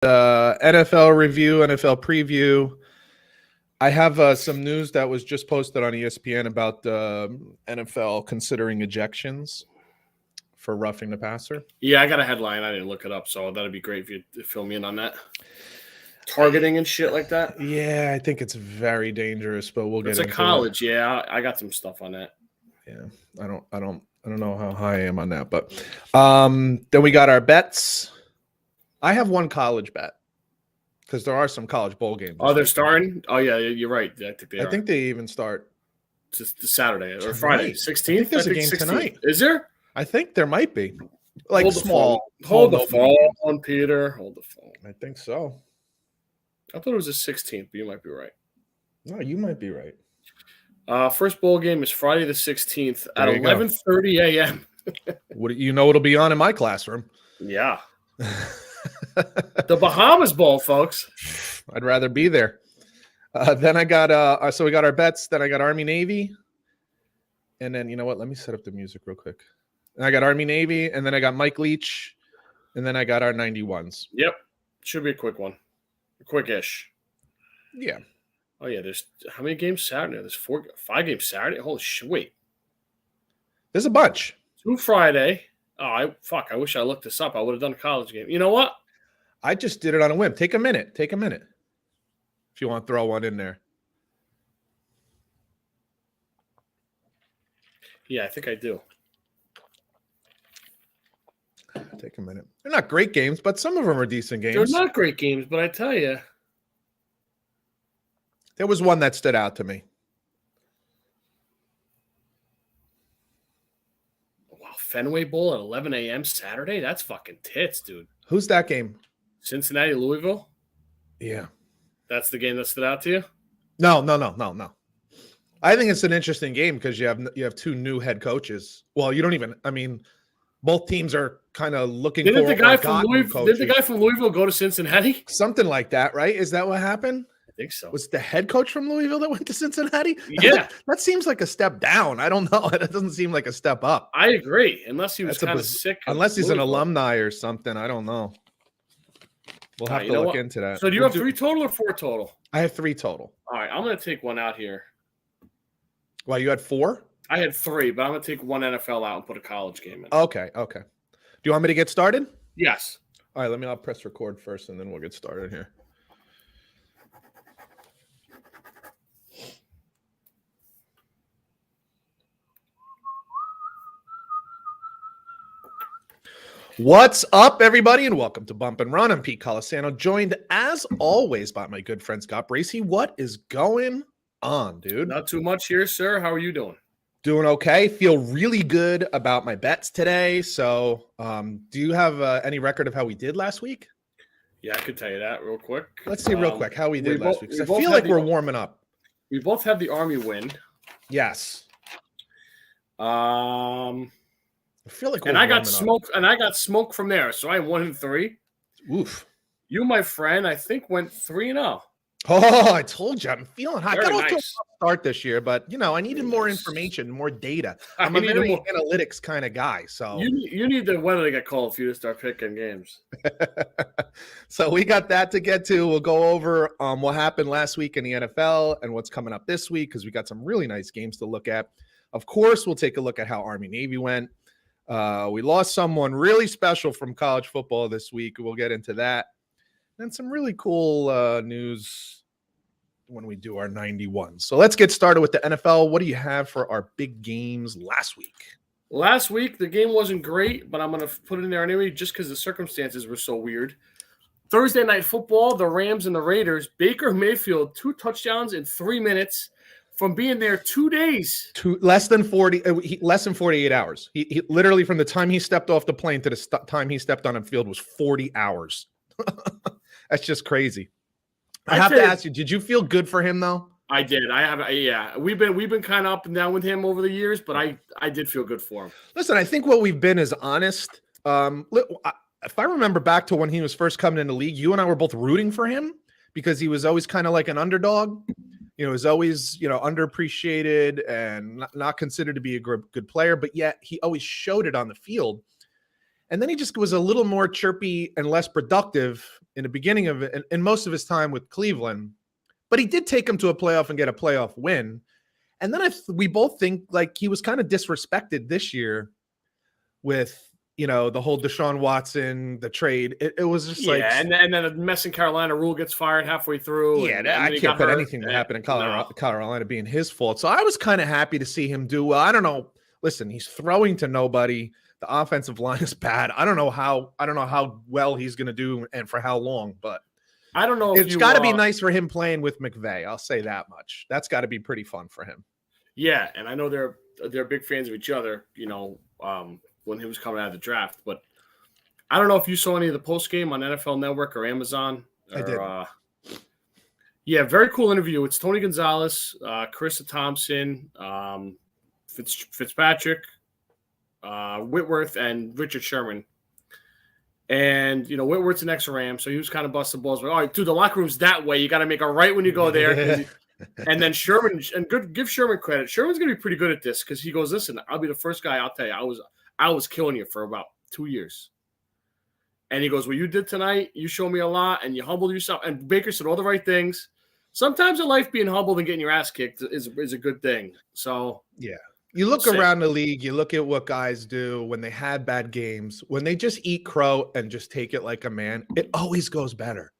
NFL review, NFL preview. I have some news that was just posted on ESPN about NFL considering ejections for roughing the passer. Yeah, I got a headline. I didn't look it up, so that'd be great if you fill me in on that. Targeting and shit like that. Yeah, I think it's very dangerous, but we'll get into it. It's a college. Yeah, I got some stuff on that. Yeah, I don't know how high I am on that, but then we got our bets. I have one college bet because there are some college bowl games. Oh, they're starting? Oh, yeah, you're right. I think they even start just Saturday or Friday, 16th. I think there's a game 16th. Tonight. Is there? I think there might be. Like hold small. Hold the phone, Peter. Hold the phone. I think so. I thought it was the 16th, but you might be right. No, you might be right. First bowl game is Friday the 16th at 11:30 a.m. What it'll be on in my classroom? Yeah. The Bahamas Bowl, folks. I'd rather be there. Then I got so we got our bets. Then I got Army Navy, and then you know what? Let me set up the music real quick. And I got Army Navy, and then I got Mike Leech, and then I got our 91s. Yep, should be a quick one, quick-ish. Yeah. Oh yeah, there's how many games Saturday? There's 5 games Saturday. Holy shit! Wait, there's a bunch. 2 Friday. Oh, I wish I looked this up. I would have done a college game. You know what? I just did it on a whim. Take a minute. If you want to throw one in there. Yeah, I think I do. Take a minute. They're not great games, but some of them are decent games. They're not great games, but I tell you. There was one that stood out to me. Wow, Fenway Bowl at 11 a.m. Saturday? That's fucking tits, dude. Who's that game? Cincinnati, Louisville? Yeah. That's the game that stood out to you? No. I think it's an interesting game because you have 2 new head coaches. Well, you don't even – I mean, both teams are kind of looking for the guy from Louisville. Did the guy from Louisville go to Cincinnati? Something like that, right? Is that what happened? I think so. Was the head coach from Louisville that went to Cincinnati? Yeah. That seems like a step down. I don't know. It doesn't seem like a step up. I agree. Unless he was kind of sick. Unless he's an alumni or something. I don't know. We'll have to look into that. So do you have 3 total or 4 total? I have 3 total. All right. I'm going to take one out here. Well, you had 4? I had 3, but I'm going to take one NFL out and put a college game in. Okay. Do you want me to get started? Yes. All right. I'll press record first, and then we'll get started here. What's up, everybody, and welcome to Bump and Run. I'm Pete Colasano, joined as always by my good friend Scott Bracey. What is going on, dude? Not too much here, sir. How are you doing? Doing okay. Feel really good about my bets today. So, do you have any record of how we did last week? Yeah, I could tell you that real quick. Let's see real quick how we did last week. I feel like we're warming up. We both have the Army win. Yes. I feel like I got smoke from there. So I'm 1-3. Oof. You, my friend, I think went 3-0. Oh, I told you I'm feeling hot. I got off to a nice start this year, but I needed more information, more data. I'm a very analytics kind of guy. So you need the weather to get cold for you to start picking games. So we got that to get to. We'll go over what happened last week in the NFL and what's coming up this week because we got some really nice games to look at. Of course, we'll take a look at how Army Navy went. We lost someone really special from college football this week. We'll get into that. And some really cool news when we do our 91. So let's get started with the NFL. What do you have for our big games last week? Last week, the game wasn't great, but I'm going to put it in there anyway just because the circumstances were so weird. Thursday Night Football, the Rams and the Raiders. Baker Mayfield, 2 touchdowns in 3 minutes. From being there 2 days. Less than 48 hours. He literally from the time he stepped off the plane to the time he stepped on the field was 40 hours. That's just crazy. I have to ask you, did you feel good for him though? I did. Yeah. We've been kind of up and down with him over the years, but I did feel good for him. Listen, I think what we've been is honest. If I remember back to when he was first coming in the league, you and I were both rooting for him because he was always kind of like an underdog. Was always, underappreciated and not considered to be a good player, but yet he always showed it on the field. And then he just was a little more chirpy and less productive in the beginning of it and most of his time with Cleveland, but he did take him to a playoff and get a playoff win. And then we both think like he was kind of disrespected this year with, the whole Deshaun Watson, the trade. It was just and then the mess in Carolina, Rule gets fired halfway through. Yeah, I can't put anything that happened in Carolina being his fault. So I was kind of happy to see him do well. I don't know. Listen, he's throwing to nobody. The offensive line is bad. I don't know how well he's going to do and for how long, but I don't know. It's got to be nice for him playing with McVay. I'll say that much. That's got to be pretty fun for him. Yeah, and I know they're big fans of each other. When he was coming out of the draft, but I don't know if you saw any of the post game on NFL Network or Amazon. I did. Yeah, very cool interview. It's Tony Gonzalez, Carissa Thompson, Fitzpatrick, Whitworth, and Richard Sherman. And Whitworth's an ex-Ram, so he was kind of busting balls. But all right, dude, the locker room's that way. You got to make a right when you go there. And then Sherman, and give Sherman credit. Sherman's gonna be pretty good at this because he goes, "Listen, I'll be the first guy. I'll tell you, I was killing you for about 2 years." And he goes, "What you did tonight, you showed me a lot, and you humbled yourself." And Baker said all the right things. Sometimes in life, being humbled and getting your ass kicked is a good thing. So yeah, you look around the league, you look at what guys do when they have bad games, when they just eat crow and just take it like a man. It always goes better.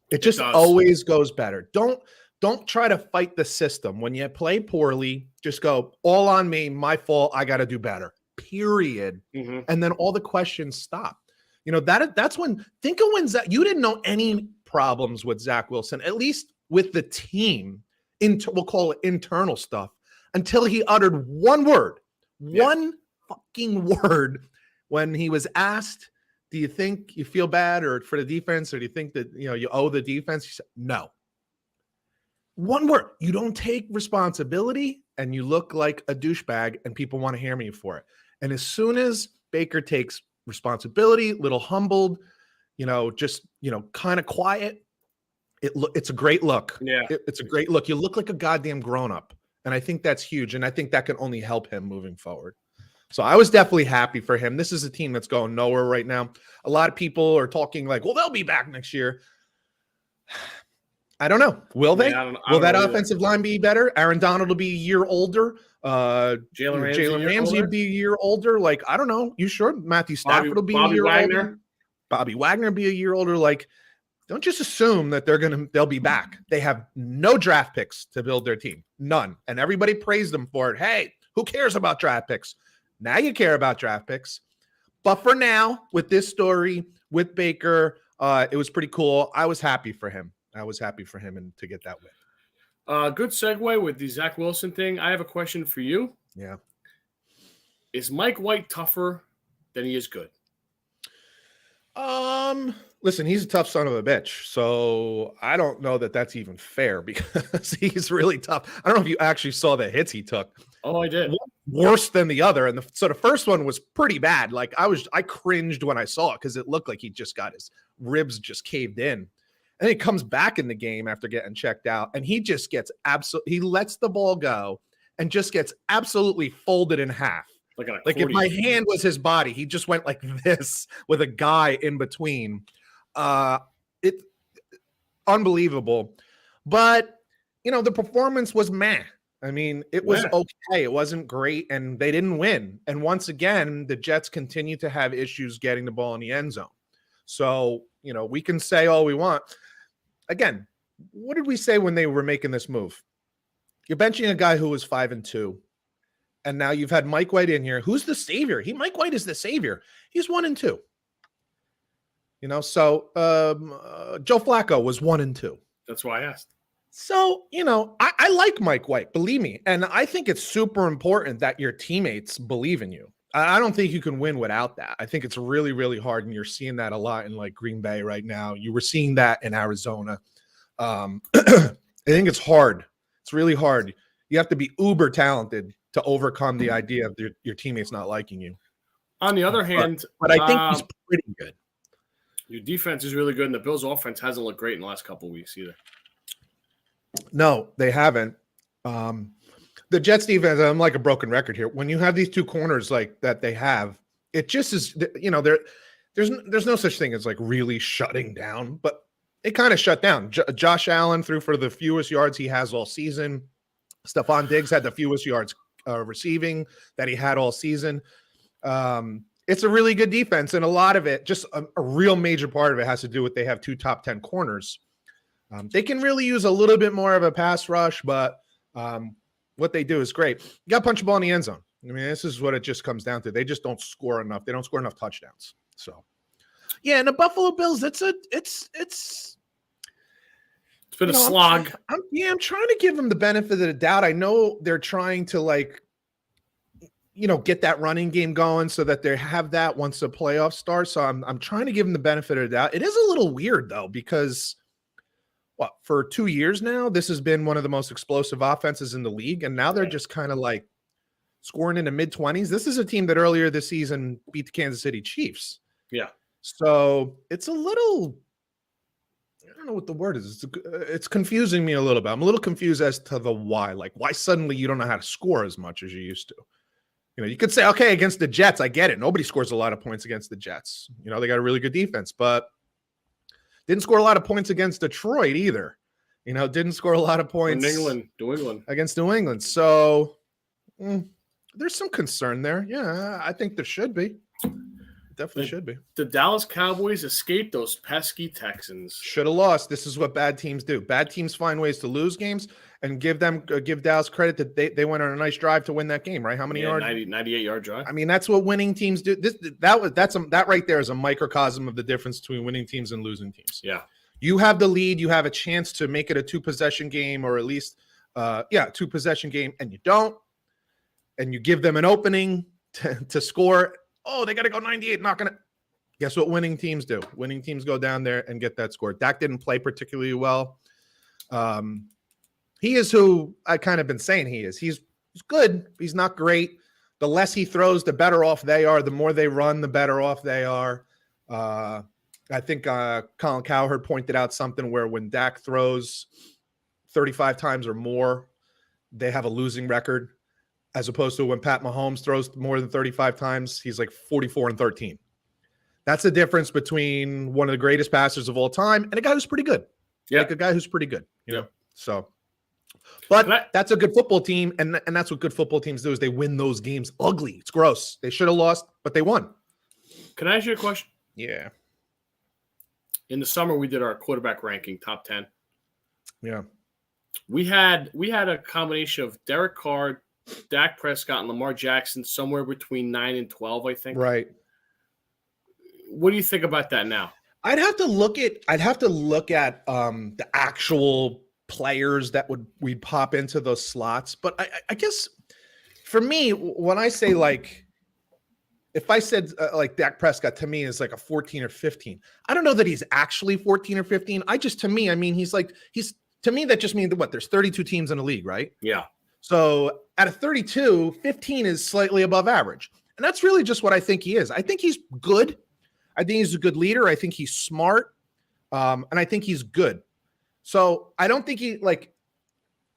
It just always goes better. Don't try to fight the system. When you play poorly, just go, all on me, my fault, I got to do better, period. Mm-hmm. And then all the questions stop. That's when, think of when you didn't know any problems with Zach Wilson, at least with the team, we'll call it internal stuff, until he uttered one word, one fucking word when he was asked, do you think you feel bad or for the defense, or do you think that, you owe the defense? He said, no. One word. You don't take responsibility and you look like a douchebag and people want to hear me for it. And as soon as Baker takes responsibility, little humbled, just, kind of quiet, it's a great look. Yeah. It's a great look. You look like a goddamn grown-up. And I think that's huge. And I think that can only help him moving forward. So I was definitely happy for him. This is a team that's going nowhere right now. A lot of people are talking like, well, they'll be back next year. I don't know. Will they? Will that offensive line be better? Aaron Donald will be a year older. Jalen Ramsey will be a year older. Like, I don't know. You sure? Matthew Stafford will be a year older. Bobby Wagner will be a year older. Like, don't just assume that they'll be back. They have no draft picks to build their team. None. And everybody praised them for it. Hey, who cares about draft picks? Now you care about draft picks. But for now, with this story, with Baker, it was pretty cool. I was happy for him. And to get that win. Good segue with the Zach Wilson thing. I have a question for you. Yeah. Is Mike White tougher than he is good? Listen, he's a tough son of a bitch. So I don't know that that's even fair because he's really tough. I don't know if you actually saw the hits he took. Oh, I did. Worse than the other. And so the first one was pretty bad. Like I cringed when I saw it because it looked like he just got his ribs just caved in. And he comes back in the game after getting checked out, and he just gets he lets the ball go and just gets absolutely folded in half. Like if my hand was his body, he just went like this with a guy in between. It unbelievable. But the performance was meh. I mean, it was okay. It wasn't great, and they didn't win. And once again, the Jets continue to have issues getting the ball in the end zone. So, we can say all we want. Again, what did we say when they were making this move? You're benching a guy who was 5-2, and now you've had Mike White in here. Who's the savior? Mike White is the savior. He's 1-2. So Joe Flacco was 1-2. That's why I asked. So, I like Mike White, believe me. And I think it's super important that your teammates believe in you. I don't think you can win without that. I think it's really, really hard. And you're seeing that a lot in like Green Bay right now. You were seeing that in Arizona. I think it's hard. It's really hard. You have to be uber talented to overcome the idea of your teammates not liking you. On the other hand, but I think he's pretty good. Your defense is really good, and the Bills' offense hasn't looked great in the last couple of weeks either. No, they haven't. The Jets defense, I'm like a broken record here. When you have these two corners like that they have, it just is, there's no such thing as like really shutting down, but it kind of shut down. Josh Allen threw for the fewest yards he has all season. Stephon Diggs had the fewest yards receiving that he had all season. It's a really good defense, and a lot of it, just a real major part of it, has to do with they have 2 top 10 corners. They can really use a little bit more of a pass rush, but what they do is great. You got to punch the ball in the end zone. I mean, this is what it just comes down to. They just don't score enough. They don't score enough touchdowns. So, yeah, and the Buffalo Bills, it's been a slog. I'm trying to give them the benefit of the doubt. I know they're trying to get that running game going so that they have that once the playoffs start. So I'm trying to give them the benefit of the doubt. It is a little weird though, because for 2 years now, this has been one of the most explosive offenses in the league. And now they're just kind of like scoring in the mid-20s. This is a team that earlier this season beat the Kansas City Chiefs. Yeah. So it's a little, I don't know what the word is. It's confusing me a little bit. I'm a little confused as to the why. Like, why suddenly you don't know how to score as much as you used to? You could say, okay, against the Jets, I get it. Nobody scores a lot of points against the Jets. They got a really good defense, but didn't score a lot of points against Detroit either. Didn't score a lot of points against New England. So there's some concern there. Yeah, I think there should be. Definitely should be. The Dallas Cowboys escaped those pesky Texans. Should have lost. This is what bad teams do. Bad teams find ways to lose games, and give Dallas credit that they went on a nice drive to win that game, right? How many yards? 98-yard drive. I mean, that's what winning teams do. That right there is a microcosm of the difference between winning teams and losing teams. Yeah. You have the lead, you have a chance to make it a 2-possession game, or at least 2-possession game, and you don't, and you give them an opening to score. Oh, they got to go 98. Not going to. Guess what winning teams do? Winning teams go down there and get that score. Dak didn't play particularly well. He is who I kind of been saying he is. He's good. He's not great. The less he throws, the better off they are. The more they run, the better off they are. I think Colin Cowherd pointed out something where when Dak throws 35 times or more, they have a losing record. As opposed to when Pat Mahomes throws more than 35 times, he's like 44-13. That's the difference between one of the greatest passers of all time and a guy who's pretty good. Yeah. Like a guy who's pretty good, know? So, but that's a good football team. And that's what good football teams do is they win those games ugly. It's gross. They should have lost, but they won. Can I ask you a question? Yeah. In the summer, we did our quarterback ranking, top 10. Yeah. We had a combination of Derek Carr, Dak Prescott, and Lamar Jackson somewhere between 9 and 12, I think. Right. What do you think about that now? I'd have to look at the actual players that we'd pop into those slots. But I guess for me, when I say if I said Dak Prescott to me is like a 14 or 15, I don't know that he's actually 14 or 15. To me, that just means there's 32 teams in the league, right? Yeah. So out of 32, 15 is slightly above average. And that's really just what I think he is. I think he's good. I think he's a good leader. I think he's smart. And I think he's good. So I don't think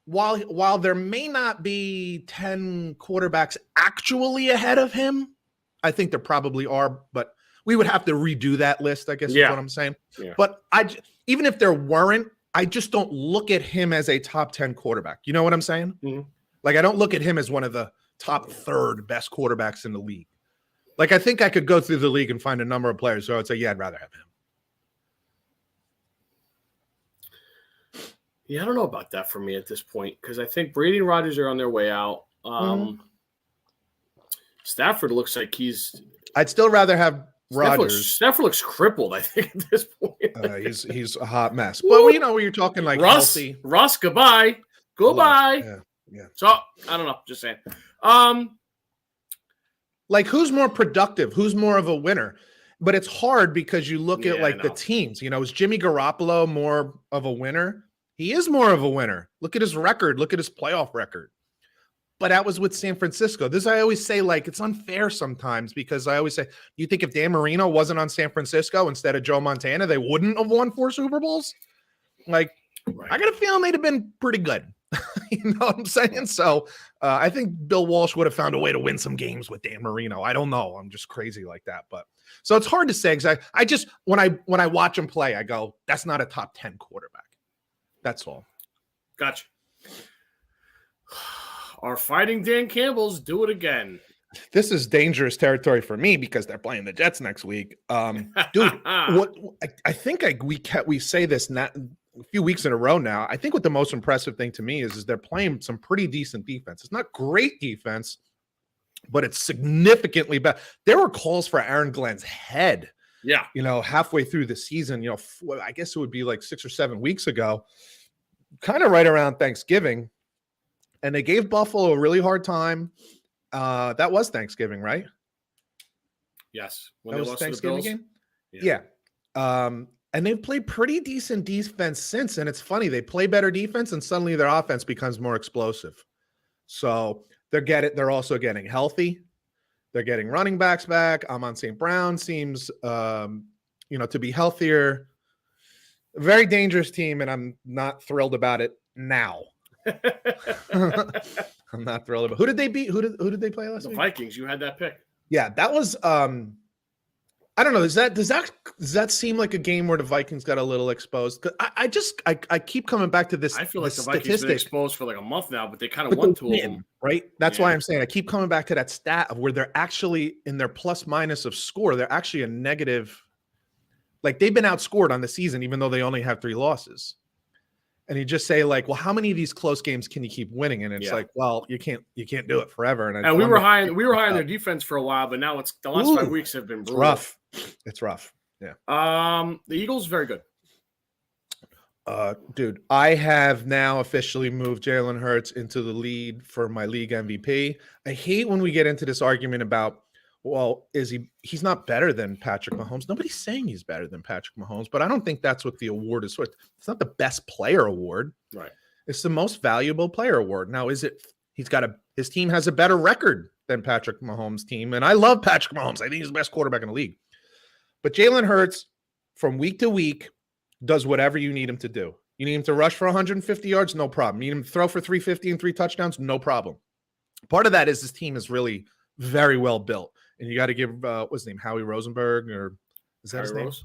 while there may not be 10 quarterbacks actually ahead of him, I think there probably are, but we would have to redo that list, I guess is what I'm saying. Yeah. But even if there weren't, I just don't look at him as a top 10 quarterback. You know what I'm saying? Mm-hmm. I don't look at him as one of the top third best quarterbacks in the league. I think I could go through the league and find a number of players who I would say, yeah, I'd rather have him. Yeah, I don't know about that for me at this point because I think Brady and Rodgers are on their way out. Stafford looks like I'd still rather have Rodgers. Stafford looks crippled, I think, at this point. He's a hot mess. But when you're talking healthy. Russ, goodbye. Goodbye. Yeah. So I don't know. Just saying. Who's more productive? Who's more of a winner? But it's hard because you look at the teams. Is Jimmy Garoppolo more of a winner? He is more of a winner. Look at his record. Look at his playoff record. But that was with San Francisco. This I always say, it's unfair sometimes because I always say, you think if Dan Marino wasn't on San Francisco instead of Joe Montana, they wouldn't have won 4 Super Bowls? I got a feeling they'd have been pretty good. You know what I'm saying? So I think Bill Walsh would have found a way to win some games with Dan Marino. I don't know. I'm just crazy like that. But so it's hard to say because I just when I watch him play, I go, that's not a top 10 quarterback. That's all. Gotcha. Our Fighting Dan Campbells do it again. This is dangerous territory for me because they're playing the Jets next week. Dude, what I think we say this a few weeks in a row now. I think what the most impressive thing to me is they're playing some pretty decent defense. It's not great defense, but it's significantly better. There were calls for Aaron Glenn's head. Yeah. Halfway through the season, I guess it would be like 6 or 7 weeks ago, kind of right around Thanksgiving. And they gave Buffalo a really hard time. That was Thanksgiving, right? Yes. When that was Thanksgiving game? Yeah. And they've played pretty decent defense since. And it's funny, they play better defense and suddenly their offense becomes more explosive. So they're also getting healthy. They're getting running backs back. Amon St. Brown seems to be healthier. Very dangerous team, and I'm not thrilled about it now. I'm not thrilled about. Who did they beat? Who did they play last week? The Vikings. You had that pick. Yeah, that was I don't know. Does that seem like a game where the Vikings got a little exposed? I keep coming back to this. I feel like the Vikings have been exposed for like a month now, but they kind of won two of them. Right? That's why I'm saying I keep coming back to that stat of where they're actually in their plus minus of score. They're actually a negative. Like they've been outscored on the season, even though they only have 3 losses. And you just say like, well, how many of these close games can you keep winning? And it's like, well, you can't do it forever. And we were high on their defense for a while, but now it's the last 5 weeks have been brutal. Rough. It's rough. Yeah. The Eagles very good. Dude, I have now officially moved Jalen Hurts into the lead for my league MVP. I hate when we get into this argument about, well, he's not better than Patrick Mahomes. Nobody's saying he's better than Patrick Mahomes, but I don't think that's what the award is for. It's not the best player award. Right. It's the most valuable player award. Now, his team has a better record than Patrick Mahomes' team, and I love Patrick Mahomes. I think he's the best quarterback in the league. But Jalen Hurts, from week to week, does whatever you need him to do. You need him to rush for 150 yards? No problem. You need him to throw for 350 and 3 touchdowns? No problem. Part of that is his team is really very well built. And you got to give what's his name, Howie Rosenberg, or is that his name? Rose?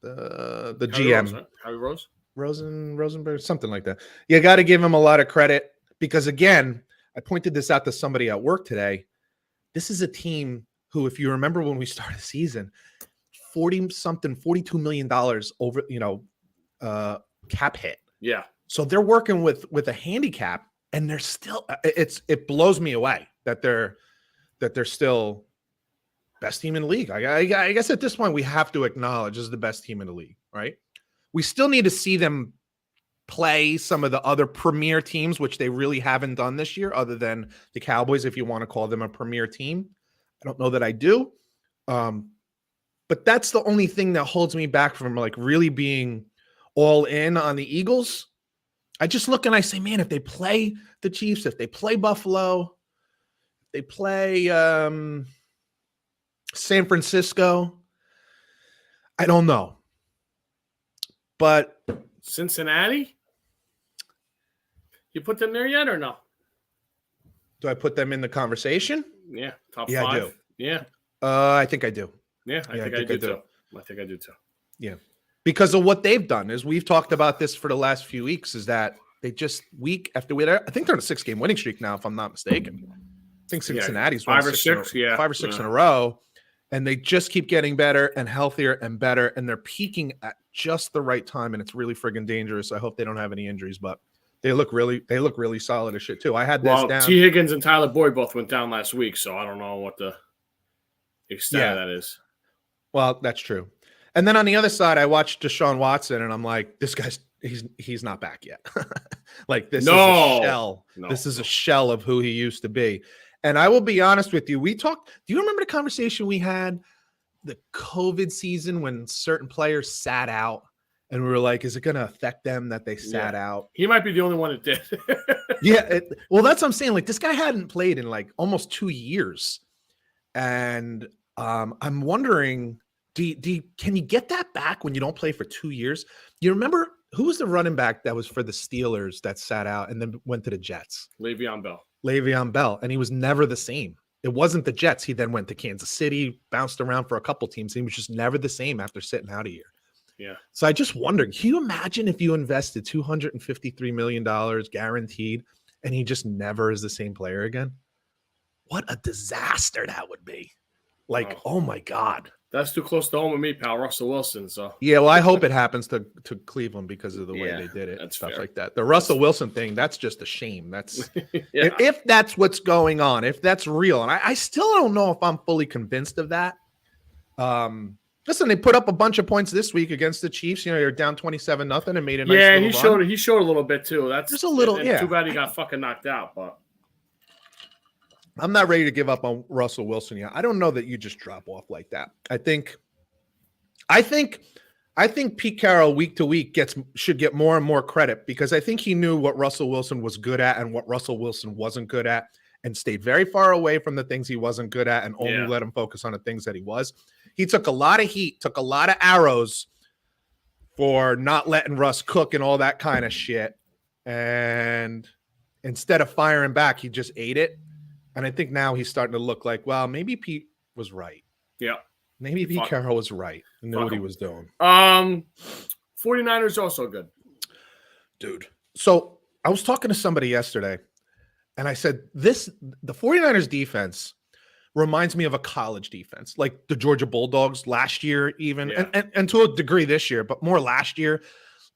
The Howie GM, Rose, right? Howie Rose, Rosenberg, something like that. You got to give him a lot of credit because again, I pointed this out to somebody at work today. This is a team who, if you remember when we started the season, $42 million over cap hit. Yeah. So they're working with a handicap, and they're still. It blows me away that they're still best team in the league. I guess at this point we have to acknowledge this is the best team in the league, right? We still need to see them play some of the other premier teams, which they really haven't done this year, other than the Cowboys, if you want to call them a premier team. I don't know that I do. But that's the only thing that holds me back from like really being all in on the Eagles. I just look and I say, man, if they play the Chiefs, if they play Buffalo, they play San Francisco. I don't know. But Cincinnati? You put them there yet or no? Do I put them in the conversation? Yeah, top 5. I do. Yeah. I think I do. Yeah, I think I do too. I think I do too. Yeah. Because of what they've done, is we've talked about this for the last few weeks, is that they just week after week, I think they're on a 6-game winning streak now, if I'm not mistaken. I think Cincinnati's 5 or 6, 5 or 6 in a row, and they just keep getting better and healthier and better, and they're peaking at just the right time, and it's really friggin' dangerous. I hope they don't have any injuries, but they look really solid as shit too. I had this down. T. Higgins and Tyler Boyd both went down last week, so I don't know what the extent of that is. Well, that's true. And then on the other side, I watched Deshaun Watson, and I'm like, this guy's he's not back yet. Like this is a shell. This is a shell of who he used to be. And I will be honest with you. Do you remember the conversation we had the COVID season when certain players sat out and we were like, is it going to affect them that they sat out? He might be the only one that did. Yeah. Well, that's what I'm saying. Like this guy hadn't played in like almost 2 years. And I'm wondering, can you get that back when you don't play for 2 years? You remember who was the running back that was for the Steelers that sat out and then went to the Jets? Le'Veon Bell. Le'Veon Bell, and he was never the same. It wasn't the Jets. He then went to Kansas City, bounced around for a couple teams. He was just never the same after sitting out a year. Yeah. So I just wondered, can you imagine if you invested $253 million guaranteed and he just never is the same player again? What a disaster that would be. Like, oh my God. That's too close to home with me, pal. Russell Wilson. So yeah, well, I hope it happens to Cleveland because of the way they did it and stuff fair. like that. The Russell Wilson thing, that's just a shame. That's if that's what's going on, if that's real. And I still don't know if I'm fully convinced of that. Listen, they put up a bunch of points this week against the Chiefs. You know, you're down 27-0 and made a nice little run. He showed a little bit too. That's just a little, Too bad he got fucking knocked out, but I'm not ready to give up on Russell Wilson yet. I don't know that you just drop off like that. I think Pete Carroll week to week should get more and more credit because I think he knew what Russell Wilson was good at and what Russell Wilson wasn't good at and stayed very far away from the things he wasn't good at and only let him focus on the things that he was. He took a lot of heat, took a lot of arrows for not letting Russ cook and all that kind of shit. And instead of firing back, he just ate it. And I think now he's starting to look like, well, maybe Pete was right. Yeah. Maybe Pete Carroll was right and knew what he was doing. 49ers also good. Dude. So I was talking to somebody yesterday, and I said, the 49ers defense reminds me of a college defense, like the Georgia Bulldogs last year even, and to a degree this year, but more last year.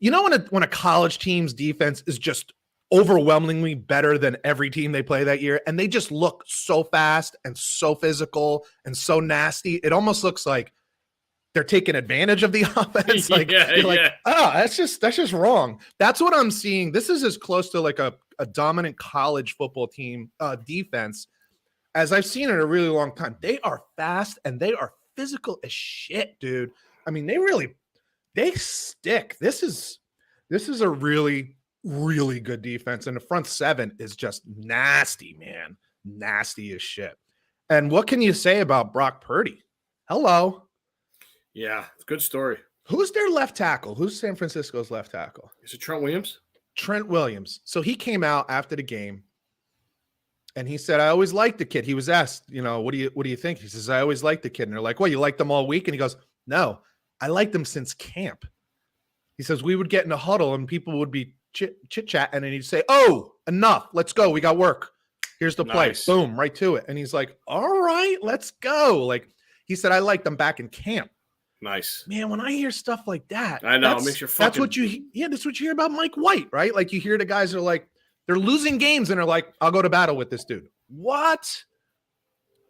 You know when a college team's defense is just overwhelmingly better than every team they play that year, and they just look so fast and so physical and so nasty. It almost looks like they're taking advantage of the offense. Like, that's just wrong. That's what I'm seeing. This is as close to like a dominant college football team defense as I've seen in a really long time. They are fast and they are physical as shit, dude. I mean, they stick. This is a really good defense, and the front seven is just nasty, man. Nasty as shit. And what can you say about Brock Purdy? Hello. Yeah, it's a good story. Who's their left tackle? Who's San Francisco's left tackle? Is it Trent Williams? Trent Williams. So he came out after the game and he said, I always liked the kid. He was asked, what do you think? He says, I always liked the kid. And they're like, well, you liked them all week? And he goes, no, I liked them since camp. He says, we would get in a huddle and people would be chit-chat, and then he'd say, oh, enough, let's go, we got work, here's the play, boom, right to it. And he's like, all right, let's go. Like he said, I like them back in camp. Nice. Man, when I hear stuff like that, I know, it makes you fucking... that's what you hear about Mike White, right? Like you hear the guys that are like, they're losing games and they're like, I'll go to battle with this dude. What?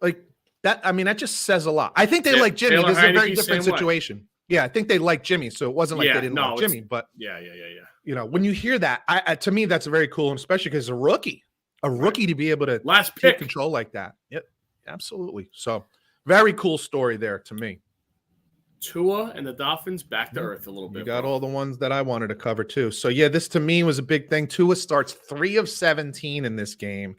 Like that, I mean, that just says a lot. I think they like Jimmy. This is a very different situation. Yeah, I think they like Jimmy, so it wasn't like they didn't like Jimmy, but yeah. When you hear that, to me, that's very cool, and especially because a rookie to be able to last pick control like that. Yep, absolutely. So very cool story there to me. Tua and the Dolphins back to earth a little bit. You got all the ones that I wanted to cover too. So yeah, this to me was a big thing. Tua starts 3 of 17 in this game.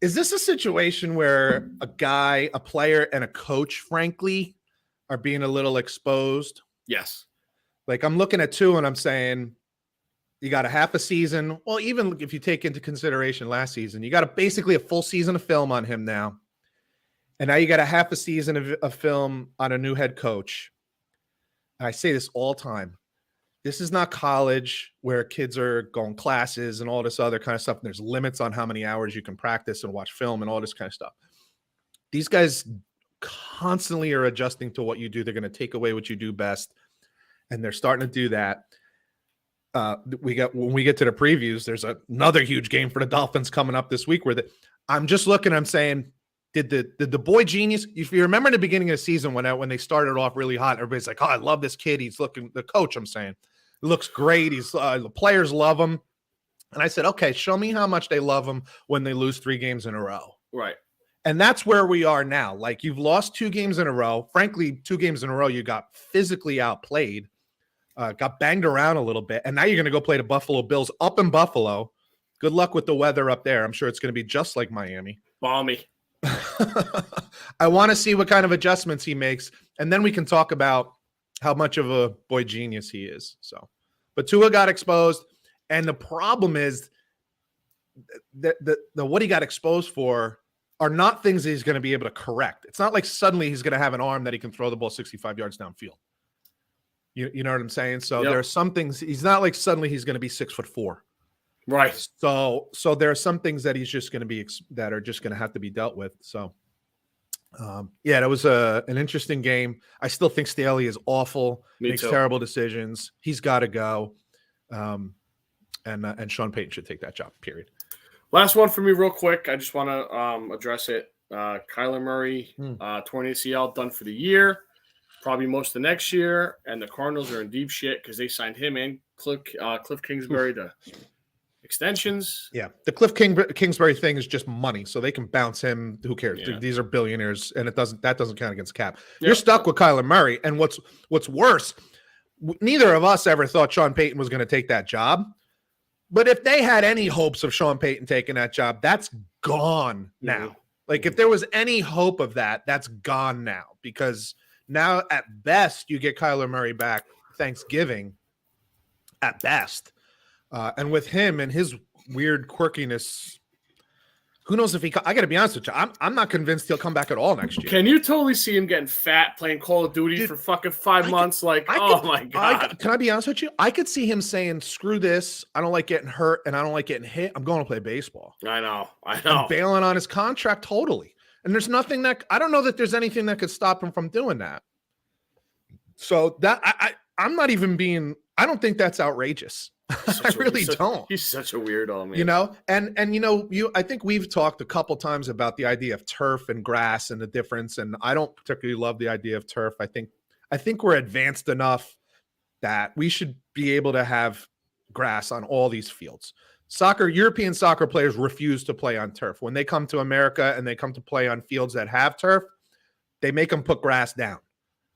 Is this a situation where a player, and a coach, frankly, are being a little exposed? Yes. Like I'm looking at Tua and I'm saying, you got a half a season. Well, even if you take into consideration last season, you got basically a full season of film on him now. And now you got a half a season of film on a new head coach. And I say this all the time. This is not college where kids are going classes and all this other kind of stuff. And there's limits on how many hours you can practice and watch film and all this kind of stuff. These guys constantly are adjusting to what you do. They're going to take away what you do best. And they're starting to do that. When we get to the previews, there's another huge game for the Dolphins coming up this week where I'm just looking, I'm saying, did the boy genius, if you remember in the beginning of the season when they started off really hot, everybody's like, oh, I love this kid. He's looking, the coach, I'm saying, he looks great. He's the players love him. And I said, okay, show me how much they love him when they lose 3 games in a row. Right. And that's where we are now. Like you've lost 2 games in a row. Frankly, 2 games in a row, you got physically outplayed, got banged around a little bit. And now you're going to go play the Buffalo Bills up in Buffalo. Good luck with the weather up there. I'm sure it's going to be just like Miami. Balmy. I want to see what kind of adjustments he makes. And then we can talk about how much of a boy genius he is. So, but Tua got exposed, and the problem is that the what he got exposed for are not things that he's going to be able to correct. It's not like suddenly he's going to have an arm that he can throw the ball 65 yards downfield. You know what I'm saying? So there are some things. He's not like suddenly he's going to be 6'4". Right. So there are some things that he's just going to be that are just going to have to be dealt with. So, that was an interesting game. I still think Staley is awful. Makes terrible decisions. He's got to go. And Sean Payton should take that job. Period. Last one for me, real quick. I just want to address it. Kyler Murray, torn ACL, done for the year. Probably most of the next year, and the Cardinals are in deep shit because they signed him and Cliff Kingsbury to extensions. Yeah, the Cliff Kingsbury thing is just money, so they can bounce him. Who cares? Yeah. These are billionaires, and that doesn't count against cap. You're stuck with Kyler Murray, and what's worse, neither of us ever thought Sean Payton was going to take that job. But if they had any hopes of Sean Payton taking that job, that's gone now. Like if there was any hope of that, that's gone now because. Now, at best, you get Kyler Murray back Thanksgiving, at best. And with him and his weird quirkiness, who knows if he – I got to be honest with you. I'm not convinced he'll come back at all next year. Can you totally see him getting fat playing Call of Duty for fucking 5 months? My God. Can I be honest with you? I could see him saying, screw this. I don't like getting hurt and I don't like getting hit. I'm going to play baseball. I know. And bailing on his contract totally. And there's nothing that I don't know that there's anything that could stop him from doing that. So that I'm not even being. I don't think that's outrageous. I really don't. He's such a weirdo, man. You know, and I think we've talked a couple times about the idea of turf and grass and the difference. And I don't particularly love the idea of turf. I think we're advanced enough that we should be able to have grass on all these fields. European soccer players refuse to play on turf. When they come to America and they come to play on fields that have turf, they make them put grass down,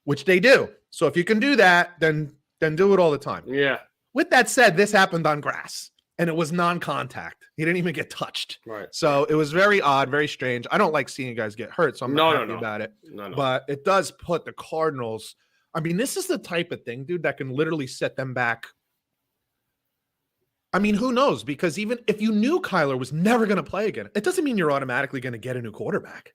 which they do. So if you can do that, then do it all the time. Yeah. With that said, this happened on grass, and it was non-contact. He didn't even get touched. Right. So it was very odd, very strange. I don't like seeing guys get hurt, so I'm not happy about it. No. But it does put the Cardinals – I mean, this is the type of thing, dude, that can literally set them back – I mean, who knows? Because even if you knew Kyler was never going to play again, it doesn't mean you're automatically going to get a new quarterback.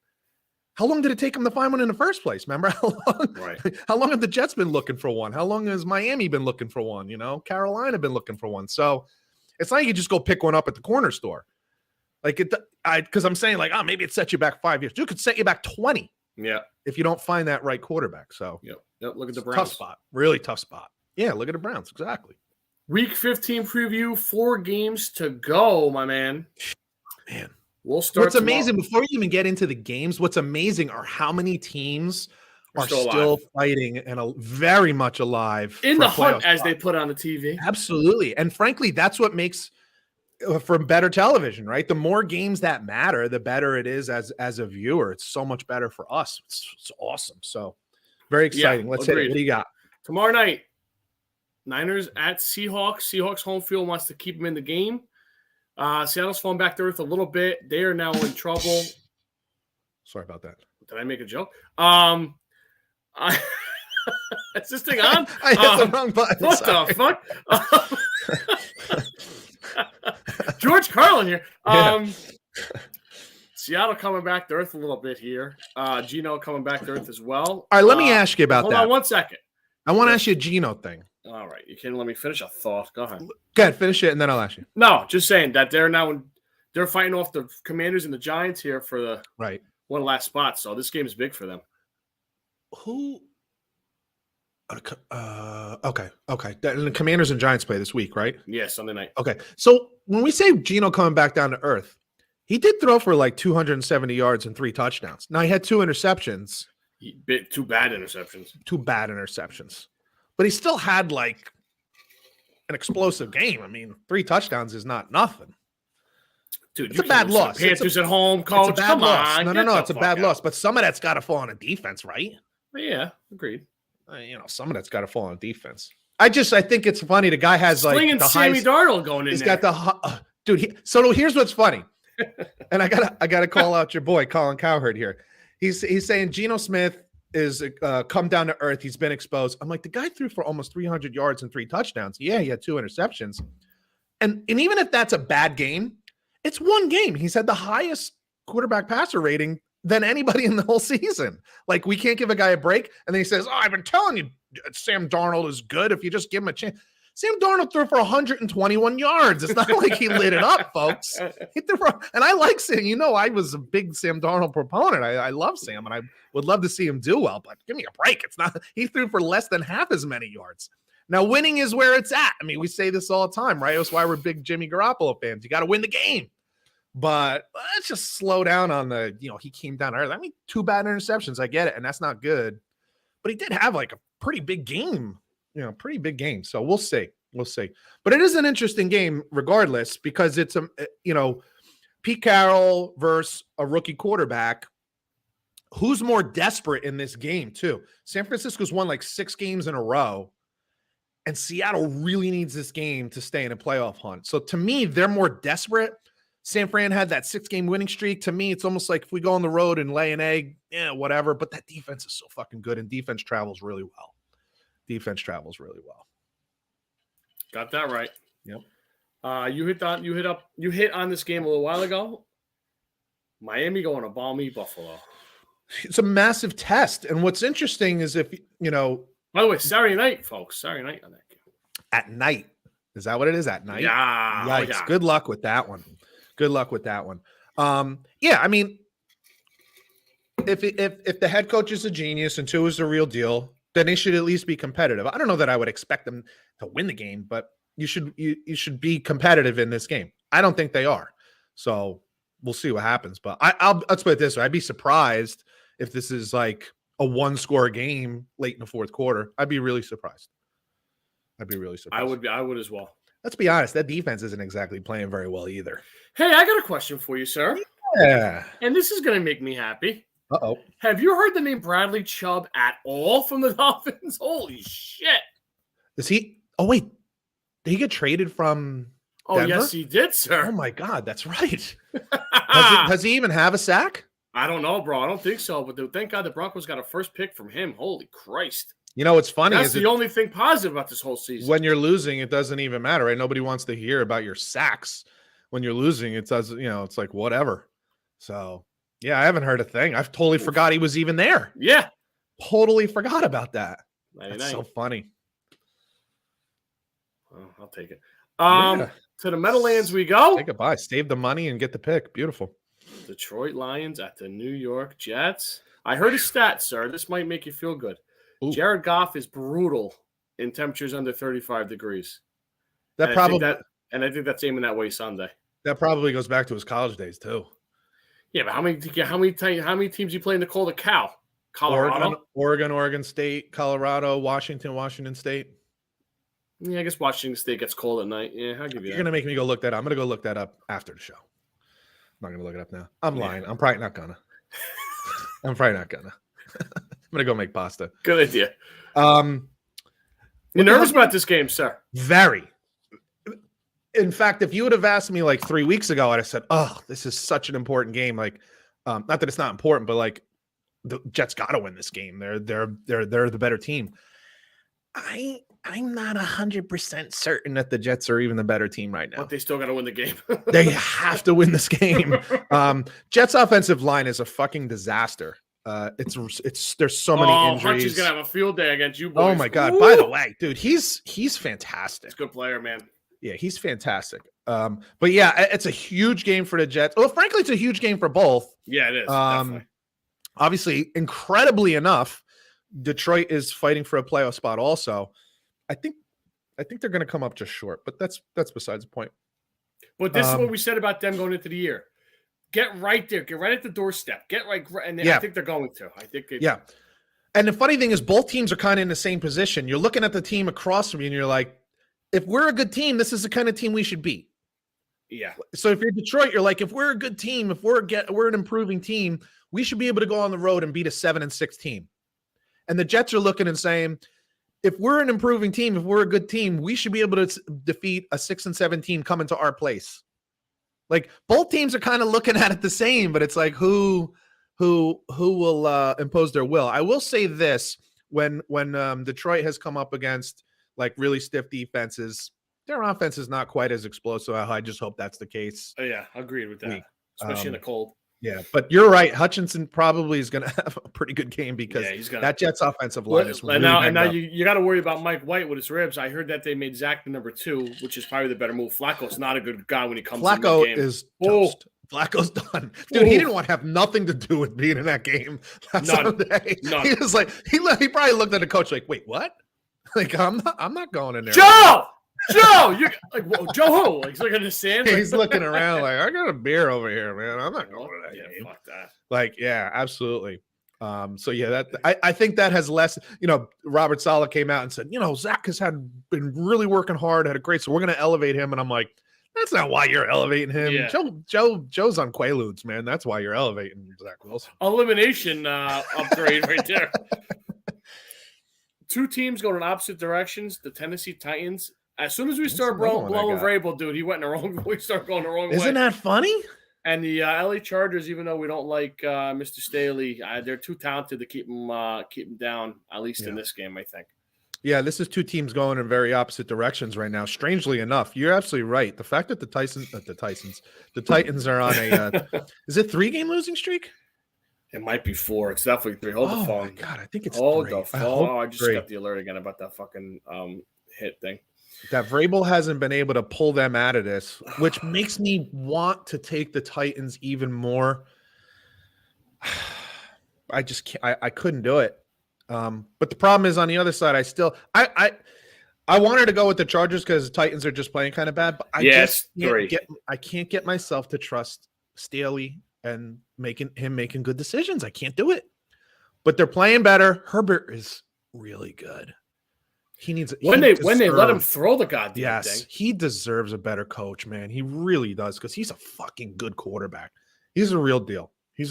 How long did it take him to find one in the first place? Remember how long? Right. How long have the Jets been looking for one? How long has Miami been looking for one? You know, Carolina been looking for one. So it's not like you just go pick one up at the corner store. Like because I'm saying maybe it set you back 5 years. Dude, it could set you back 20. Yeah. If you don't find that right quarterback. So yep. Look at the Browns. Tough spot. Really tough spot. Yeah. Look at the Browns. Exactly. Week 15 preview, 4 games to go, my man. Man. We'll start What's amazing, before you even get into the games, what's amazing are how many teams are still fighting and very much alive. In the hunt, as they put on the TV. Absolutely. And frankly, that's what makes for better television, right? The more games that matter, the better it is as a viewer. It's so much better for us. It's awesome. So very exciting. Let's hit it. What do you got? Tomorrow night, Niners at Seahawks. Seahawks home field wants to keep them in the game. Seattle's falling back to earth a little bit. They are now in trouble. Sorry about that. Did I make a joke? Is this thing on? I hit the wrong button. What the fuck? George Carlin here. Seattle coming back to earth a little bit here. Geno coming back to earth as well. All right, let me ask you about that. Hold on 1 second. I want to ask you a Geno thing. All right, you can let me finish a thought. Go ahead. Go ahead, finish it, and then I'll ask you. No, just saying that they're fighting off the Commanders and the Giants here for the one last spot. So this game is big for them. Who? Okay. And the Commanders and Giants play this week, right? Yeah, Sunday night. Okay, so when we say Geno coming back down to earth, he did throw for 270 yards and 3 touchdowns. Now he had 2 interceptions. Two bad interceptions. But he still had an explosive game. I mean, 3 touchdowns is not nothing. Dude, it's a bad loss. Panthers at home, coach. It's a bad loss. No. It's a bad loss. But some of that's got to fall on a defense, right? Yeah, agreed. Some of that's got to fall on defense. I think it's funny. The guy has slinging the Sammy Darnold going in. He's got the dude. So here's what's funny, and I gotta call out your boy Colin Cowherd here. He's saying Geno Smith is come down to earth. He's been exposed. I'm like, the guy threw for almost 300 yards and 3 touchdowns. Yeah, he had 2 interceptions. And even if that's a bad game, it's one game. He's had the highest quarterback passer rating than anybody in the whole season. Like, we can't give a guy a break. And then he says, I've been telling you, Sam Darnold is good if you just give him a chance. Sam Darnold threw for 121 yards. It's not like he lit it up, folks. And I like Sam. I was a big Sam Darnold proponent. I love Sam, and I would love to see him do well. But give me a break. It's not. He threw for less than half as many yards. Now, winning is where it's at. I mean, we say this all the time, right? That's why we're big Jimmy Garoppolo fans. You got to win the game. But let's just slow down on the, he came down early. I mean, 2 bad interceptions. I get it, and that's not good. But he did have like a pretty big game. Pretty big game. So we'll see. But it is an interesting game regardless, because it's Pete Carroll versus a rookie quarterback. Who's more desperate in this game too? San Francisco's won like 6 games in a row, and Seattle really needs this game to stay in a playoff hunt. So to me, they're more desperate. San Fran had that 6-game winning streak. To me, it's almost like if we go on the road and lay an egg, whatever. But that defense is so fucking good, and defense travels really well. Got that right. Yep. You hit on this game a little while ago. Miami going to balmy Buffalo. It's a massive test. And what's interesting is if, by the way, Saturday night, folks. Saturday night on that game. At night. Is that what it is? At night? Yeah. Yikes. Yeah. Good luck with that one. Yeah, I mean, if the head coach is a genius and 2 is the real deal, then they should at least be competitive. I don't know that I would expect them to win the game, but you should be competitive in this game. I don't think they are. So we'll see what happens. But let's put it this way. I'd be surprised if this is like a 1-score game late in the 4th quarter. I'd be really surprised. I would as well. Let's be honest. That defense isn't exactly playing very well either. Hey, I got a question for you, sir. Yeah. And this is going to make me happy. Uh-oh. Have you heard the name Bradley Chubb at all from the Dolphins? Holy shit. Is he? Oh, wait. Did he get traded from Denver? Yes, he did, sir. Oh, my God. That's right. Does he even have a sack? I don't know, bro. I don't think so. But thank God the Broncos got a first pick from him. Holy Christ. What's funny That's the only thing positive about this whole season. When you're losing, it doesn't even matter, right? Nobody wants to hear about your sacks. When you're losing, it does, it's like whatever. So, yeah, I haven't heard a thing. I've totally forgot he was even there. Yeah. Totally forgot about that. That's so funny. Well, I'll take it. To the Meadowlands we go. Take it by. Save the money and get the pick. Beautiful. Detroit Lions at the New York Jets. I heard a stat, sir. This might make you feel good. Ooh. Jared Goff is brutal in temperatures under 35 degrees. I think that's aiming that way Sunday. That probably goes back to his college days too. Yeah, but how many teams you play in the cold? Cal? Colorado? Oregon State, Colorado, Washington State. Yeah, I guess Washington State gets cold at night. Yeah, I'll give you You're going to make me go look that up. I'm going to go look that up after the show. I'm not going to look it up now. I'm lying. I'm probably not going to. I'm going to go make pasta. Good idea. You're nervous about this game, sir? Very. In fact, if you would have asked me like 3 weeks ago, I'd have said, "Oh, this is such an important game." Like, not that it's not important, but like the Jets got to win this game. They're the better team. I'm not 100% certain that the Jets are even the better team right now. But they still got to win the game. They have to win this game. Jets' offensive line is a fucking disaster. There's so many injuries. Hutchie's gonna have a field day against you boys. Oh my God! Ooh. By the way, dude, he's fantastic. He's a good player, man. Yeah, he's fantastic. But yeah, it's a huge game for the Jets. Well, frankly, it's a huge game for both. Yeah, it is. Definitely. Obviously, incredibly enough, Detroit is fighting for a playoff spot also. I think they're going to come up just short, but that's besides the point. But this is what we said about them going into the year. Get right there. Get right at the doorstep. Get right. And I think they're going to. Yeah. And the funny thing is both teams are kind of in the same position. You're looking at the team across from you and you're like, if we're a good team, this is the kind of team we should beat. Yeah. So if you're Detroit, you're like, if we're a good team, if we're an improving team, we should be able to go on the road and beat a 7-6 team. And the Jets are looking and saying, if we're an improving team, if we're a good team, we should be able to defeat a 6-7 team coming to our place. Like both teams are kind of looking at it the same, but it's like who who will impose their will. I will say this: when Detroit has come up against like really stiff defenses, their offense is not quite as explosive. I just hope that's the case. Oh, yeah, agreed with that, Week. especially in the cold. Yeah, but you're right. Hutchinson probably is going to have a pretty good game because that Jets offensive line is really and now you got to worry about Mike White with his ribs. I heard that they made Zach the number 2, which is probably the better move. Flacco's not a good guy when he comes in the game. Flacco is toast. Flacco's done. Dude, he didn't want to have nothing to do with being in that game that Sunday. None. He was like, he probably looked at the coach like, wait, what? Like, I'm not going in there. Joe, you like Joe who? Like he's looking at the sand. He's looking around like, I got a beer over here, man. I'm not going to that game. Fuck that. Like, yeah, absolutely. So yeah, that I think that has less. Robert Saleh came out and said, Zach has been really working hard, had a great. So we're going to elevate him, and I'm like, that's not why you're elevating him. Yeah. Joe's on Quaaludes, man. That's why you're elevating Zach Wilson. Elimination upgrade right there. Two teams going in opposite directions. The Tennessee Titans. As soon as we start blowing Vrabel, dude, he went in the wrong. We start going the wrong way. Isn't that funny? And the LA Chargers, even though we don't like Mr. Staley, they're too talented to keep him down. At least in this game, I think. Yeah, this is two teams going in very opposite directions right now. Strangely enough, you're absolutely right. The fact that the Titans are on a is it 3-game losing streak? It might be 4. It's definitely 3. Hold the phone. Oh my God, I think it's 3. The phone. I just got the alert again about that fucking hit thing. That Vrabel hasn't been able to pull them out of this, which makes me want to take the Titans even more. I just can't. I couldn't do it. But the problem is on the other side, I wanted to go with the Chargers because the Titans are just playing kind of bad. But I can't get myself to trust Staley and making good decisions. I can't do it. But they're playing better. Herbert is really good. When they let him throw the goddamn thing. He deserves a better coach, man. He really does because he's a fucking good quarterback. He's a real deal. It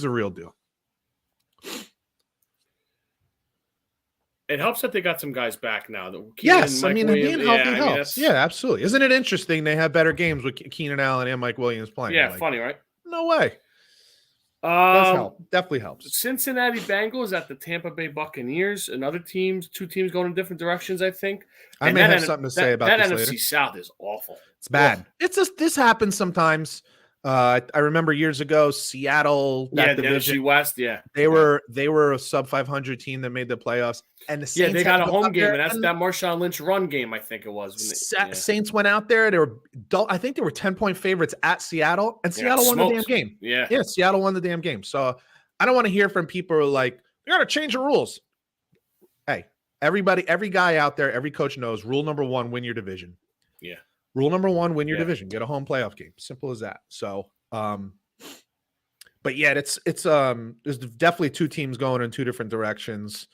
helps that they got some guys back now. Being healthy helps. Yeah, absolutely. Isn't it interesting they have better games with Keenan Allen and Mike Williams playing? Yeah, funny, right? No way. Does help. Definitely helps. Cincinnati Bengals at the Tampa Bay Buccaneers. Another teams, 2 teams going in different directions, I think. I may have something to say about this later. That NFC South is awful. It's bad. This happens sometimes. I remember years ago, Seattle. The NFC West. Yeah, they were a sub 500 team that made the playoffs, and the Saints they got a home game, and that's that Marshawn Lynch run game. I think it was. Saints went out there. I think they were 10-point favorites at Seattle, and Seattle won the damn game. Yeah, Seattle won the damn game. So I don't want to hear from people who are like, "We got to change the rules." Hey, every guy out there, every coach knows rule number 1: win your division. Yeah. Rule number 1: win your division. Get a home playoff game. Simple as that. So, but yeah, it's there's definitely 2 teams going in 2 different directions.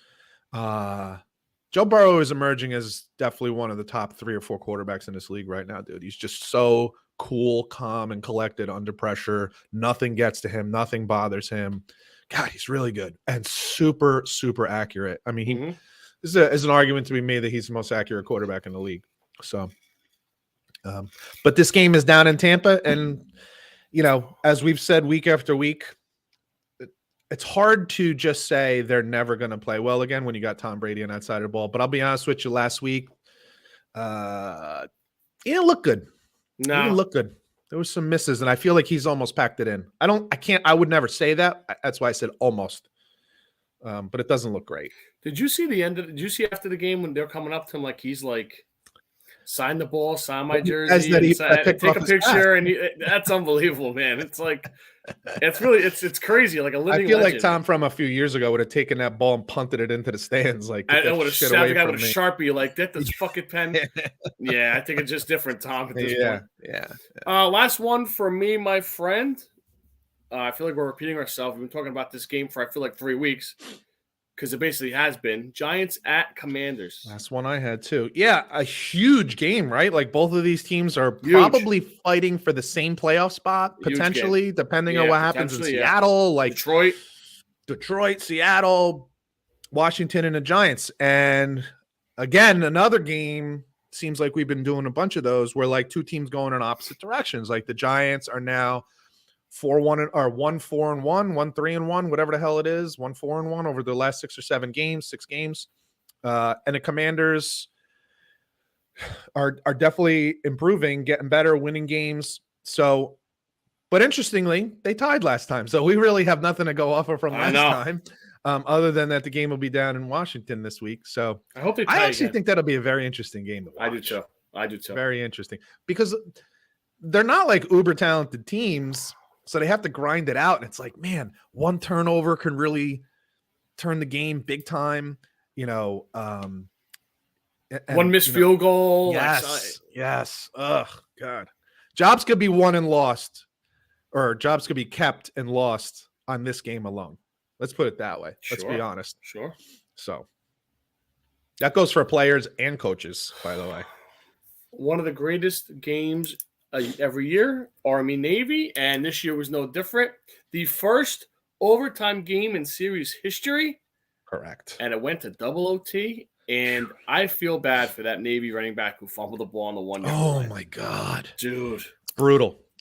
Joe Burrow is emerging as definitely one of the top 3 or 4 quarterbacks in this league right now, dude. He's just so cool, calm, and collected under pressure. Nothing gets to him. Nothing bothers him. God, he's really good and super, super accurate. I mean, there's an argument to be made that he's the most accurate quarterback in the league. So. But this game is down in Tampa, and as we've said week after week, it's hard to just say they're never going to play well again when you got Tom Brady on that side of the ball. But I'll be honest with you, last week, he didn't look good. No, he didn't look good. There was some misses, and I feel like he's almost packed it in. I would never say that. That's why I said almost. But it doesn't look great. Did you see the end? Did you see after the game when they're coming up to him like he's like, sign the ball, sign my jersey, take a picture, and that's unbelievable, man. It's like it's crazy, like a living. I feel legend. like Tom from a few years ago would have taken that ball and punted it into the stands. Like I would have shot the guy with a Sharpie, like that. This fucking pen. Yeah, I think it's just different, Tom. At this point. Yeah. Last one for me, my friend. I feel like we're repeating ourselves. We've been talking about this game for I feel like 3 weeks. Because it basically has been. Giants at Commanders. That's one I had too. Yeah, a huge game, right? Like both of these teams are probably fighting for the same playoff spot, potentially, depending on what happens in Seattle. Like Detroit, Seattle, Washington, and the Giants. And again, another game, seems like we've been doing a bunch of those where like 2 teams going in opposite directions. Like the Giants are now 4-1 or 1-4-1, 1-3-1, whatever the hell it is, 1-4-1 over the last 6 games. And the Commanders are definitely improving, getting better, winning games. So, but interestingly, they tied last time. So we really have nothing to go off of from last time. Other than that, the game will be down in Washington this week. So I hope they tie I actually again. think that'll be a very interesting game to watch. I do too. Very interesting. Because they're not like uber talented teams, so they have to grind it out. And it's like, man, one turnover can really turn the game big time. One missed field goal. Yes. Ugh, God. Jobs could be won and lost, or jobs could be kept and lost on this game alone. Let's put it that way. Let's be honest. Sure. So that goes for players and coaches, by the way. One of the greatest games every year, Army-Navy, and this year was no different. The first overtime game in series history. Correct. And it went to double OT, and I feel bad for that Navy running back who fumbled the ball on the 1 yard line. Oh, my God. Dude.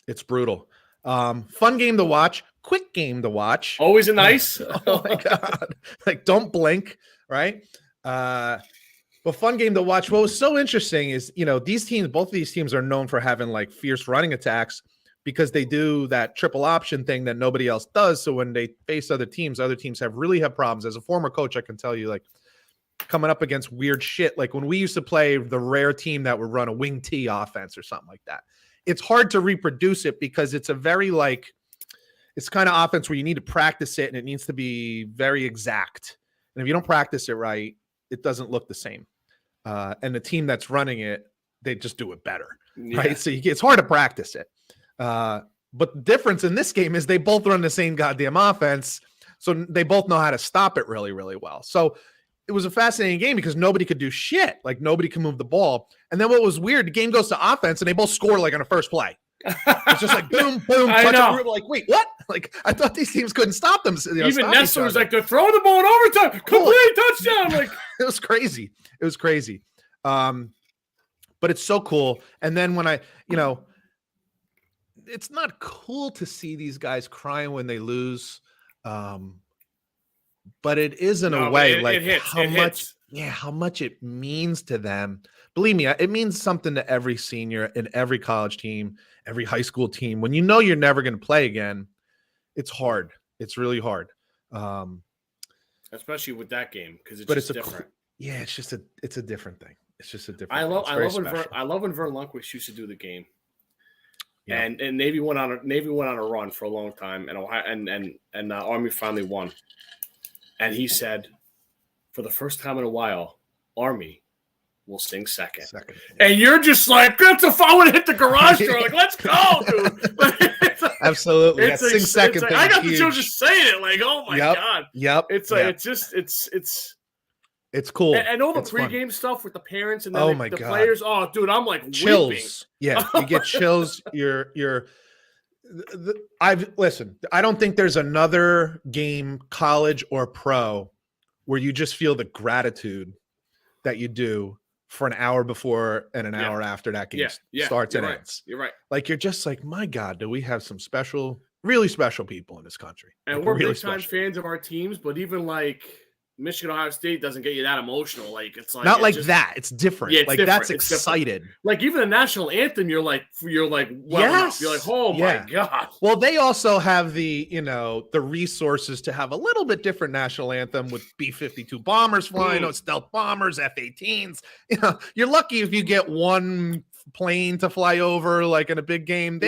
It's brutal. Fun game to watch. Quick game to watch. Always a nice. Oh, my God. Like, don't blink, right? But fun game to watch. What was so interesting is, both of these teams are known for having like fierce running attacks because they do that triple option thing that nobody else does. So when they face other teams really have problems. As a former coach, I can tell you, like, coming up against weird shit. Like when we used to play the rare team that would run a wing T offense or something like that. It's hard to reproduce it because it's a very it's kind of offense where you need to practice it and it needs to be very exact. And if you don't practice it right, it doesn't look the same. And the team that's running it, they just do it better, right? So it's hard to practice it. But the difference in this game is they both run the same goddamn offense, so they both know how to stop it really, really well. So it was a fascinating game because nobody could do shit. Like nobody can move the ball. And then what was weird, the game goes to offense and they both score like on the first play. It's just like boom, boom, touch it. Like, wait, what? Like I thought these teams couldn't stop them. Even Nessa was like, they're throwing the ball in overtime, complete touchdown. Like it was crazy. But it's so cool. And then when it's not cool to see these guys crying when they lose. But it is in a way like how much it means to them. Believe me, it means something to every senior in every college team, every high school team. When you know you're never going to play again, it's hard. It's really hard. Especially with that game because it's different. It's a different thing. It's just a different. I love when Vern Lundquist used to do the game. Yeah. And Navy went on a run for a long time, and Army finally won. And he said, for the first time in a while, Army will sing second. Yeah. And you're just like, I want to hit the garage door. Like, let's go, dude. Absolutely. Sing second. I got the children just saying it. Like, oh my God. Yep. It's like, it's cool. And all the pregame stuff with the parents and then the players. Oh, dude, I'm like chills. Weeping. Yeah, you get chills. Listen, I don't think there's another game, college or pro, where you just feel the gratitude that you do for an hour before and an hour after that game starts and ends. You're right. Like you're just like, my God, do we have some really special people in this country? And we're really big time fans of our teams, but even like Michigan, Ohio State doesn't get you that emotional. Like it's like not like that. It's different. Yeah, like different. That's excited. Like even the national anthem, you're like, yes. You're like, oh my God. Well, they also have the resources to have a little bit different national anthem with B-52 bombers flying, stealth bombers, F-18s. You're lucky if you get one plane to fly over, like in a big game.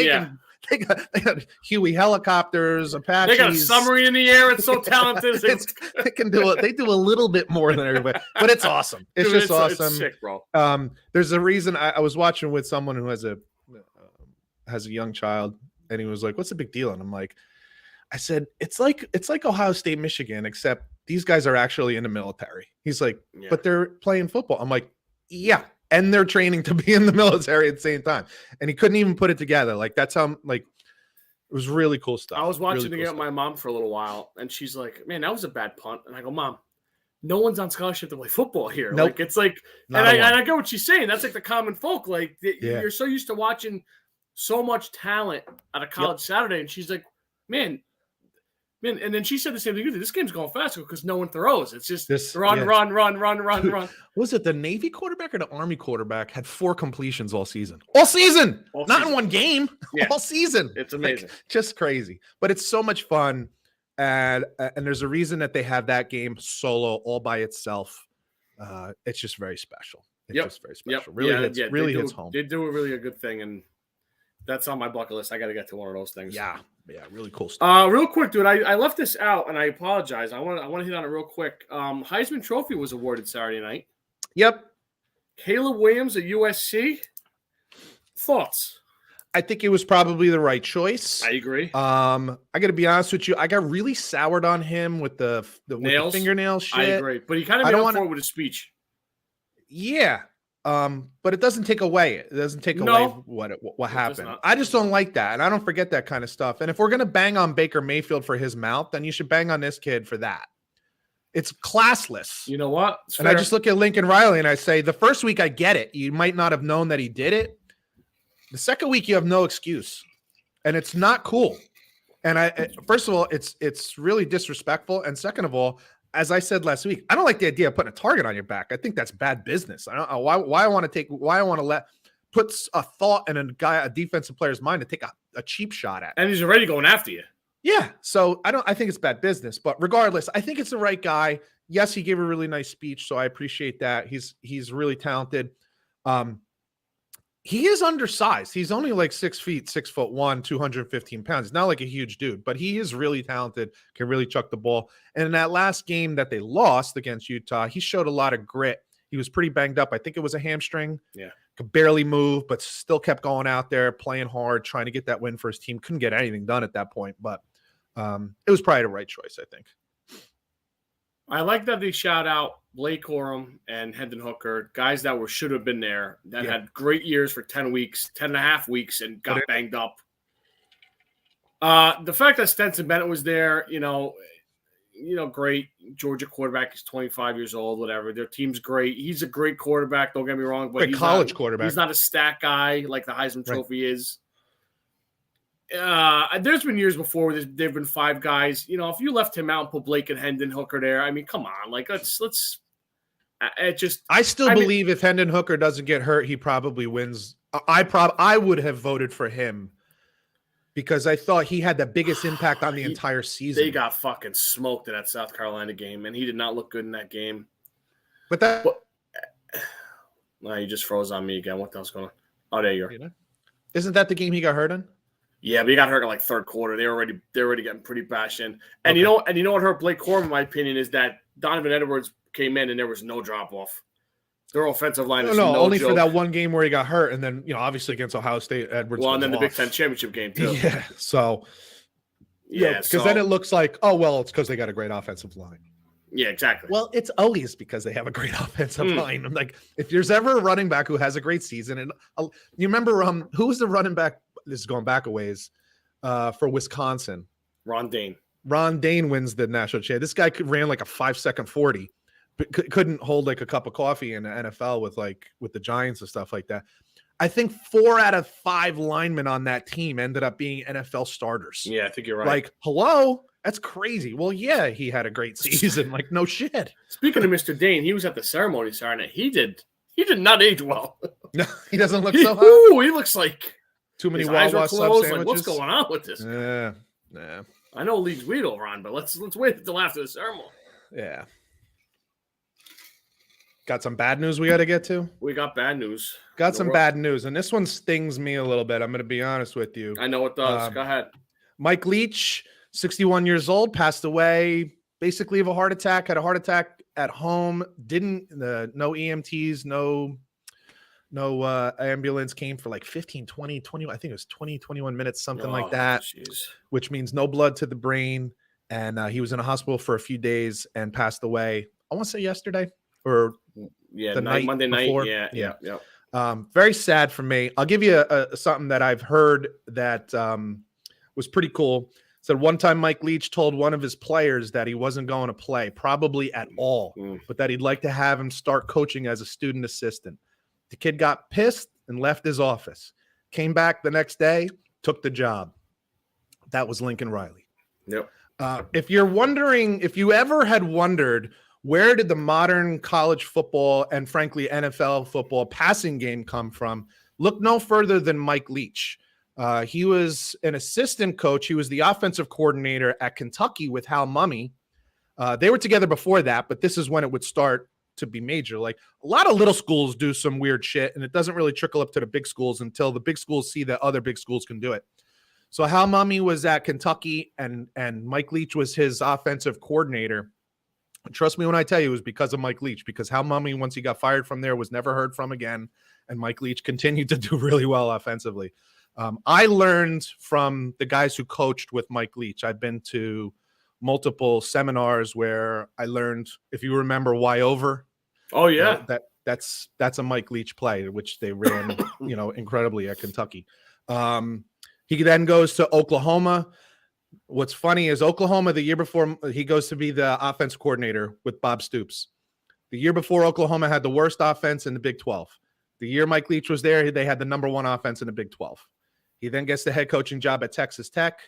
They got Huey helicopters, Apaches. They got a submarine in the air. It's so talented. They can do it. They do a little bit more than everybody, but it's awesome. It's just awesome. It's sick, bro. There's a reason I was watching with someone who has a young child, and he was like, "What's the big deal?" And I'm like, I said, "It's like Ohio State, Michigan, except these guys are actually in the military." He's like, "But they're playing football." I'm like, "Yeah." And they're training to be in the military at the same time. And he couldn't even put it together. Like, that's how, like, it was really cool stuff. I was watching the game with my mom for a little while, and she's like, man, that was a bad punt. And I go, Mom, no one's on scholarship to play football here. Nope. Like, it's like, and I get what she's saying. That's like the common folk. Like, you're so used to watching so much talent at a college Saturday. And she's like, man. And then she said the same thing. This game's going faster because no one throws. It's just run. Was it the Navy quarterback or the Army quarterback had 4 completions all season? All season. Not in one game. Yeah. All season. It's amazing. Just crazy. But it's so much fun. And there's a reason that they have that game solo all by itself. It's just very special. It's just very special. Really hits home. They do a really good thing, and that's on my bucket list. I got to get to one of those things. Yeah, really cool stuff. Real quick, dude, I left this out, and I apologize. I want to hit on it real quick. Heisman Trophy was awarded Saturday night. Yep. Caleb Williams at USC. Thoughts? I think it was probably the right choice. I agree. I got to be honest with you. I got really soured on him with the fingernail shit. I agree, but he kind of made up for it with his speech. Yeah. But it doesn't take away. It doesn't take away what happened. I just don't like that, and I don't forget that kind of stuff. And if we're gonna bang on Baker Mayfield for his mouth, then you should bang on this kid for that. It's classless. You know what? And I just look at Lincoln Riley and I say, the first week I get it. You might not have known that he did it. The second week you have no excuse, and it's not cool. And first of all, it's really disrespectful, and second of all, as I said last week, I don't like the idea of putting a target on your back. I think that's bad business. I don't know why I want to put a thought in a defensive player's mind to take a cheap shot at. And he's already going after you. Yeah. So I think it's bad business, but regardless, I think it's the right guy. Yes, he gave a really nice speech, so I appreciate that. He's really talented. He is undersized. He's only like 6 feet, 6'1", 215 pounds. He's not like a huge dude, but he is really talented, can really chuck the ball. And in that last game that they lost against Utah, he showed a lot of grit. He was pretty banged up. I think it was a hamstring. Yeah. Could barely move, but still kept going out there, playing hard, trying to get that win for his team. Couldn't get anything done at that point, but it was probably the right choice, I think. I like that they shout out Blake Corum and Hendon Hooker, guys that should have been there, that had great years for 10 and a half weeks and got banged up. The fact that Stetson Bennett was there, great. Georgia quarterback is 25 years old, whatever. Their team's great. He's a great quarterback, don't get me wrong. But he's college quarterback. He's not a stat guy like the Heisman Trophy is. There's been years before where there've been 5 guys. If you left him out and put Blake and Hendon Hooker there, I mean, come on, like let's. I still believe if Hendon Hooker doesn't get hurt, he probably wins. I would have voted for him because I thought he had the biggest impact on the entire season. They got fucking smoked in that South Carolina game, and he did not look good in that game. No, you just froze on me again. What the hell's going on? Oh, there you are. Isn't that the game he got hurt in? Yeah, but he got hurt in like third quarter. They're already getting pretty bashed in. And you know what hurt Blake Corum, in my opinion, is that Donovan Edwards came in and there was no drop off. Their offensive line is no only joke. For that one game where he got hurt, and then obviously against Ohio State, Edwards. Well, and then off. the Big Ten championship game too. Yeah, so because then it looks like it's because they got a great offensive line. Yeah, exactly. Well, it's always because they have a great offensive line. I'm like, if there's ever a running back who has a great season, and you remember who was the running back? This is going back a ways. For Wisconsin, Ron Dane. Ron Dane wins the national championship. This guy ran like a 5-second 40, but couldn't hold like a cup of coffee in the NFL with the Giants and stuff like that. I think 4 out of 5 linemen on that team ended up being NFL starters. Yeah, I think you're right. Like, hello, that's crazy. Well, yeah, he had a great season. Like, no shit. Speaking of Mr. Dane, he was at the ceremony Saturday night. He did not age well. No, he doesn't look so hot. Ooh, he looks like. Too many Wawa sub sandwiches. Like, what's going on with this? Yeah. I know League's weed over on, but let's wait until after the ceremony. Yeah. Got some bad news we got to get to? We got bad news. Got some bad news, and this one stings me a little bit. I'm going to be honest with you. I know it does. Go ahead. Mike Leech, 61 years old, passed away basically of a heart attack. Had a heart attack at home. No EMTs, no ambulance came for like 15, 20, I think it was 20, 21 minutes, something like that, which means no blood to the brain. And he was in a hospital for a few days and passed away. I want to say yesterday or Monday before. night. Yeah. Very sad for me. I'll give you something that I've heard that was pretty cool. Said one time Mike Leach told one of his players that he wasn't going to play probably at all, but that he'd like to have him start coaching as a student assistant. The kid got pissed and left his office. Came back the next day, took the job. That was Lincoln Riley. Yep. If you're wondering, if you ever had wondered where did the modern college football and frankly NFL football passing game come from, look no further than Mike Leach. He was an assistant coach. He was the offensive coordinator at Kentucky with Hal Mumme. They were together before that, but this is when it would start to be major. Like a lot of little schools do some weird shit, and it doesn't really trickle up to the big schools until the big schools see that other big schools can do it. So Hal Mumme was at Kentucky, and Mike Leach was his offensive coordinator. And trust me when I tell you, it was because of Mike Leach, because Hal Mumme, once he got fired from there, was never heard from again, and Mike Leach continued to do really well offensively. I learned from the guys who coached with Mike Leach. I've been to multiple seminars where I learned, if you remember, Why Over. Oh yeah, that's a Mike Leach play, which they ran, incredibly at Kentucky. He then goes to Oklahoma. What's funny is Oklahoma, the year before, he goes to be the offense coordinator with Bob Stoops. The year before, Oklahoma had the worst offense in the Big 12. The year Mike Leach was there, they had the number one offense in the Big 12. He then gets the head coaching job at Texas Tech,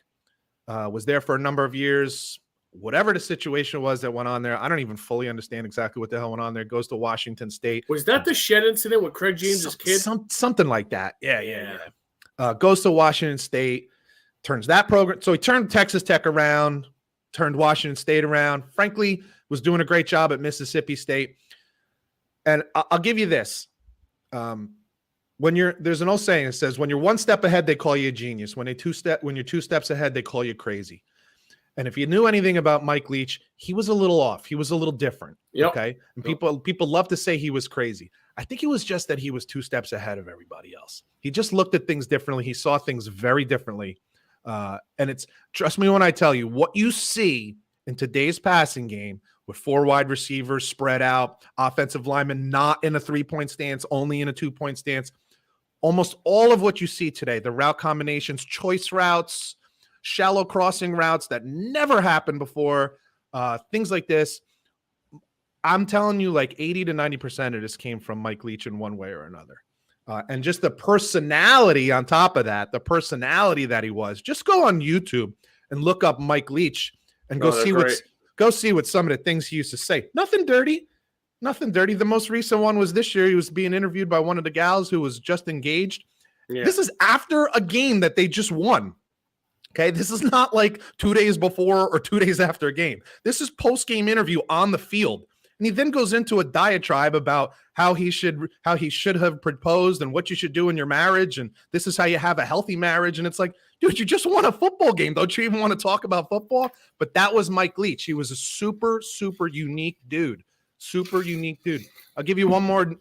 was there for a number of years. Whatever the situation was that went on there, I don't even fully understand exactly what the hell went on there. Goes to Washington State. Was that the shed incident with Craig James's kid? Something like that. Yeah. Goes to Washington State, turns that program. So he turned Texas Tech around, turned Washington State around. Frankly, was doing a great job at Mississippi State. And I'll give you this. There's an old saying that says, when you're one step ahead, they call you a genius. When you're two steps ahead, they call you crazy. And if you knew anything about Mike Leach, he was a little off. He was a little different. Yep. Okay. And people love to say he was crazy. I think it was just that he was two steps ahead of everybody else. He just looked at things differently. He saw things very differently. And trust me when I tell you, what you see in today's passing game with 4 wide receivers spread out, offensive linemen not in a 3-point stance, only in a 2-point stance, almost all of what you see today, the route combinations, choice routes, shallow crossing routes that never happened before, things like this. I'm telling you, like 80 to 90% of this came from Mike Leach in one way or another. And just the personality on top of that, the personality that he was. Just go on YouTube and look up Mike Leach and go see what some of the things he used to say. Nothing dirty. The most recent one was this year. He was being interviewed by one of the gals who was just engaged. Yeah. This is after a game that they just won. Okay, this is not like 2 days before or 2 days after a game. This is post-game interview on the field. And he then goes into a diatribe about how he should have proposed and what you should do in your marriage. And this is how you have a healthy marriage. And it's like, dude, you just won a football game. Don't you even want to talk about football? But that was Mike Leach. He was a super, super unique dude. I'll give you one more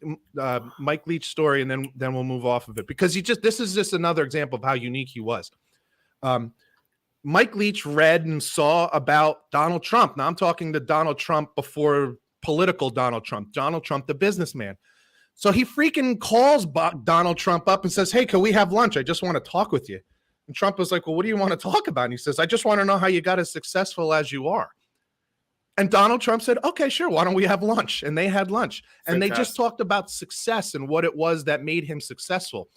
Mike Leach story, and then we'll move off of it, because this is just another example of how unique he was. Mike Leach read and saw about Donald Trump. Now I'm talking to Donald Trump before political Donald Trump, the businessman. So he freaking calls Donald Trump up and says, "Hey, can we have lunch? I just want to talk with you." And Trump was like, "Well, what do you want to talk about?" And he says, "I just want to know how you got as successful as you are." And Donald Trump said, "Okay, sure. Why don't we have lunch?" And they had lunch. And they just talked about success and what it was that made him successful.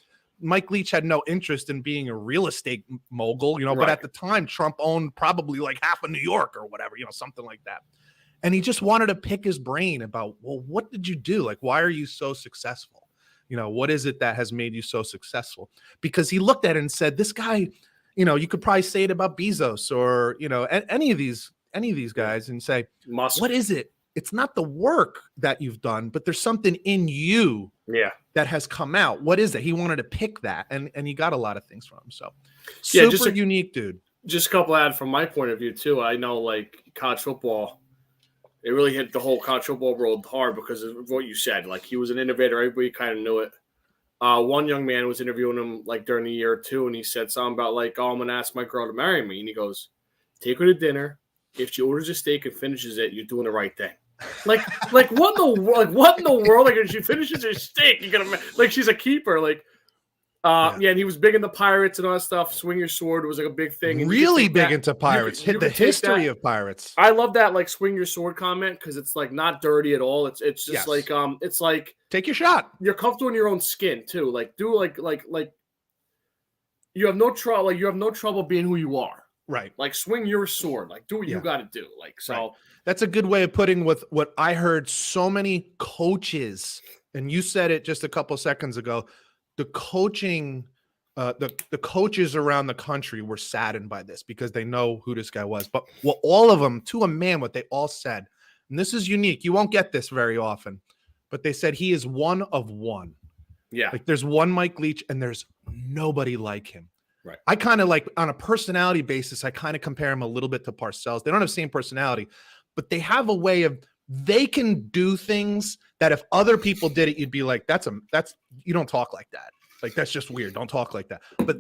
Mike Leach had no interest in being a real estate mogul, right. But at the time, Trump owned probably like half of New York or whatever, something like that. And he just wanted to pick his brain about, well, what did you do? Like, why are you so successful? What is it that has made you so successful? Because he looked at it and said, this guy, you could probably say it about Bezos or, any of these guys and say, Musk. What is it? It's not the work that you've done, but there's something in you that has come out. What is it? He wanted to pick that, and he got a lot of things from him. So super unique dude. Just a couple add from my point of view too. I know like college football, it really hit the whole college football world hard because of what you said. Like he was an innovator. Everybody kind of knew it. One young man was interviewing him like during the year or two, and he said something about like, "Oh, I'm going to ask my girl to marry me." And he goes, "Take her to dinner. If she orders a steak and finishes it, you're doing the right thing." Like what in the world? Like if she finishes her steak, you're gonna like she's a keeper. Like, and he was big into pirates and all that stuff. Swing your sword was like a big thing. And really big into pirates. Hit the history of pirates. I love that like swing your sword comment because it's like not dirty at all. It's just like it's like take your shot. You're comfortable in your own skin too. Like do like you have no trouble. Like you have no trouble being who you are. Right. Like, swing your sword. Like, do what you got to do. Like, so. Right. That's a good way of putting with what I heard so many coaches, and you said it just a couple seconds ago, the coaching, the coaches around the country were saddened by this because they know who this guy was. But what all of them, to a man, what they all said, and this is unique, you won't get this very often, but they said he is one of one. Yeah. Like there's one Mike Leach and there's nobody like him. Right. I kind of like on a personality basis, I kind of compare him a little bit to Parcells. They don't have the same personality, but they have a way of, they can do things that if other people did it, you'd be like, that's you don't talk like that. Like, that's just weird. Don't talk like that. But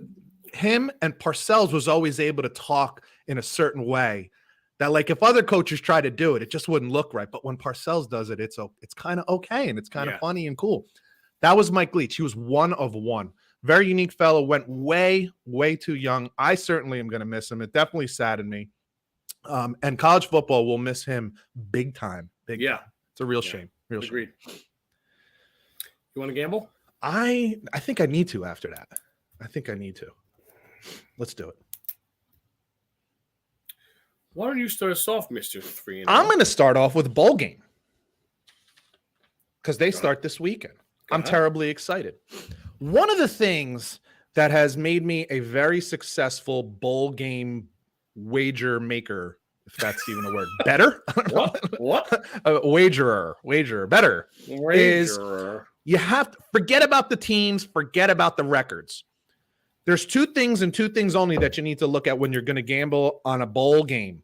him and Parcells was always able to talk in a certain way that, like, if other coaches try to do it, it just wouldn't look right. But when Parcells does it, it's kind of okay. And it's kind of funny and cool. That was Mike Leach. He was one of one. Very unique fellow, went way, way too young. I certainly am going to miss him. It definitely saddened me. And college football will miss him big time. Big time. It's a real shame. Real Agreed. shame. You want to gamble? I think I need to after that. I think I need to. Let's do it. Why don't you start us off, Mr. 3-0? I'm going to start off with bowl game because they start this weekend. I'm terribly excited. One of the things that has made me a very successful bowl game wager maker, if that's even a word, better? What? Wagerer, better. Is you have to forget about the teams, forget about the records. There's two things and two things only that you need to look at when you're going to gamble on a bowl game.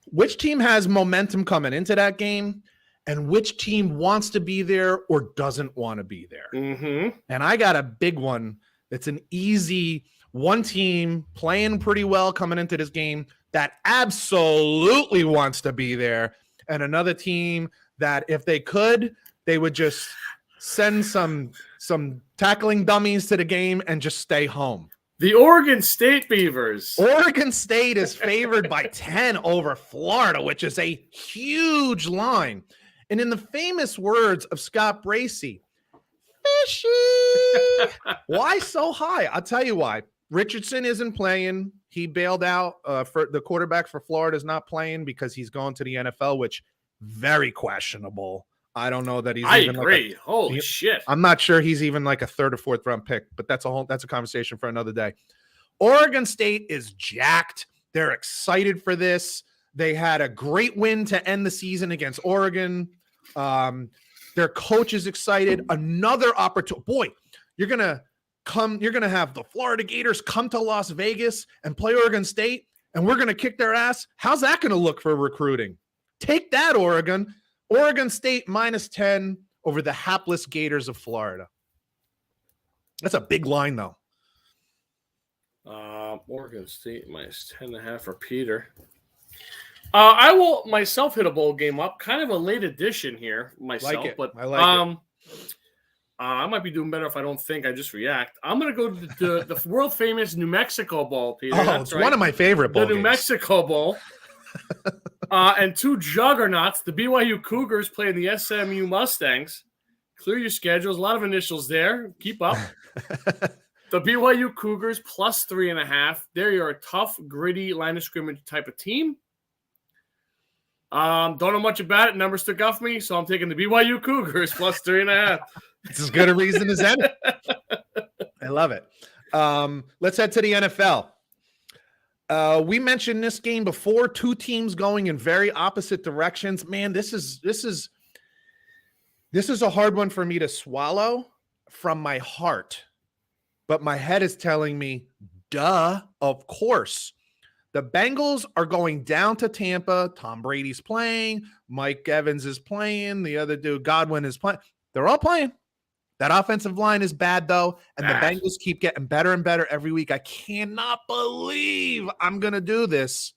Which team has momentum coming into that game, and which team wants to be there or doesn't want to be there. Mm-hmm. And I got a big one. It's an easy one team playing pretty well coming into this game that absolutely wants to be there, and another team that if they could, they would just send some tackling dummies to the game and just stay home. The Oregon State Beavers. Oregon State is favored by 10 over Florida, which is a huge line. And in the famous words of Scott Bracey, fishy. Why so high? I'll tell you why. Richardson isn't playing. He bailed out. For the quarterback for Florida is not playing because he's going to the NFL, which very questionable. I don't know that he's. I agree. Holy shit! I'm not sure he's even like a third or fourth round pick, but that's a conversation for another day. Oregon State is jacked. They're excited for this. They had a great win to end the season against Oregon. Their coach is excited. Another opportunity. Boy, you're gonna have the Florida Gators come to Las Vegas and play Oregon State, and we're gonna kick their ass. How's that gonna look for recruiting? Take that, Oregon. Oregon State minus 10 over the hapless Gators of Florida. That's a big line, though. Oregon State minus 10.5 for Peter. I will myself hit a bowl game up. Kind of a late edition here myself, but I like it. I might be doing better if I don't think. I just react. I'm going to go to the world famous New Mexico Bowl, Peter. Oh, it's one of my favorite bowls. The New Mexico Bowl. And two juggernauts, the BYU Cougars playing the SMU Mustangs. Clear your schedules. A lot of initials there. Keep up. The BYU Cougars plus 3.5. They're a tough, gritty line of scrimmage type of team. Don't know much about it. Numbers took off me, so I'm taking the BYU Cougars plus 3.5. It's as good a reason as any. I love it. Let's head to the NFL. We mentioned this game before. Two teams going in very opposite directions. Man, this is a hard one for me to swallow from my heart, but my head is telling me, duh, of course. The Bengals are going down to Tampa. Tom Brady's playing. Mike Evans is playing. The other dude, Godwin, is playing. They're all playing. That offensive line is bad, though, and the Bengals keep getting better and better every week. I cannot believe I'm going to do this,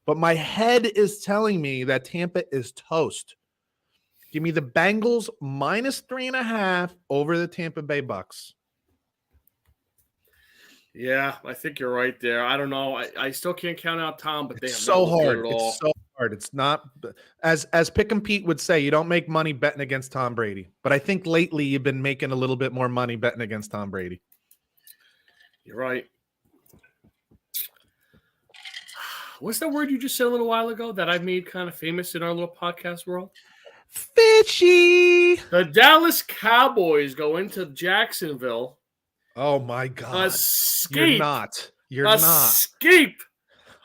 but my head is telling me that Tampa is toast. Give me the Bengals minus 3.5 over the Tampa Bay Bucks. Yeah, I think you're right there. I don't know. I still can't count out Tom, but they have so hard. It's so hard. It's not as Pick and Pete would say, you don't make money betting against Tom Brady. But I think lately you've been making a little bit more money betting against Tom Brady. You're right. What's that word you just said a little while ago that I made kind of famous in our little podcast world? Fishy. The Dallas Cowboys go into Jacksonville. Oh my God. You're not. Escape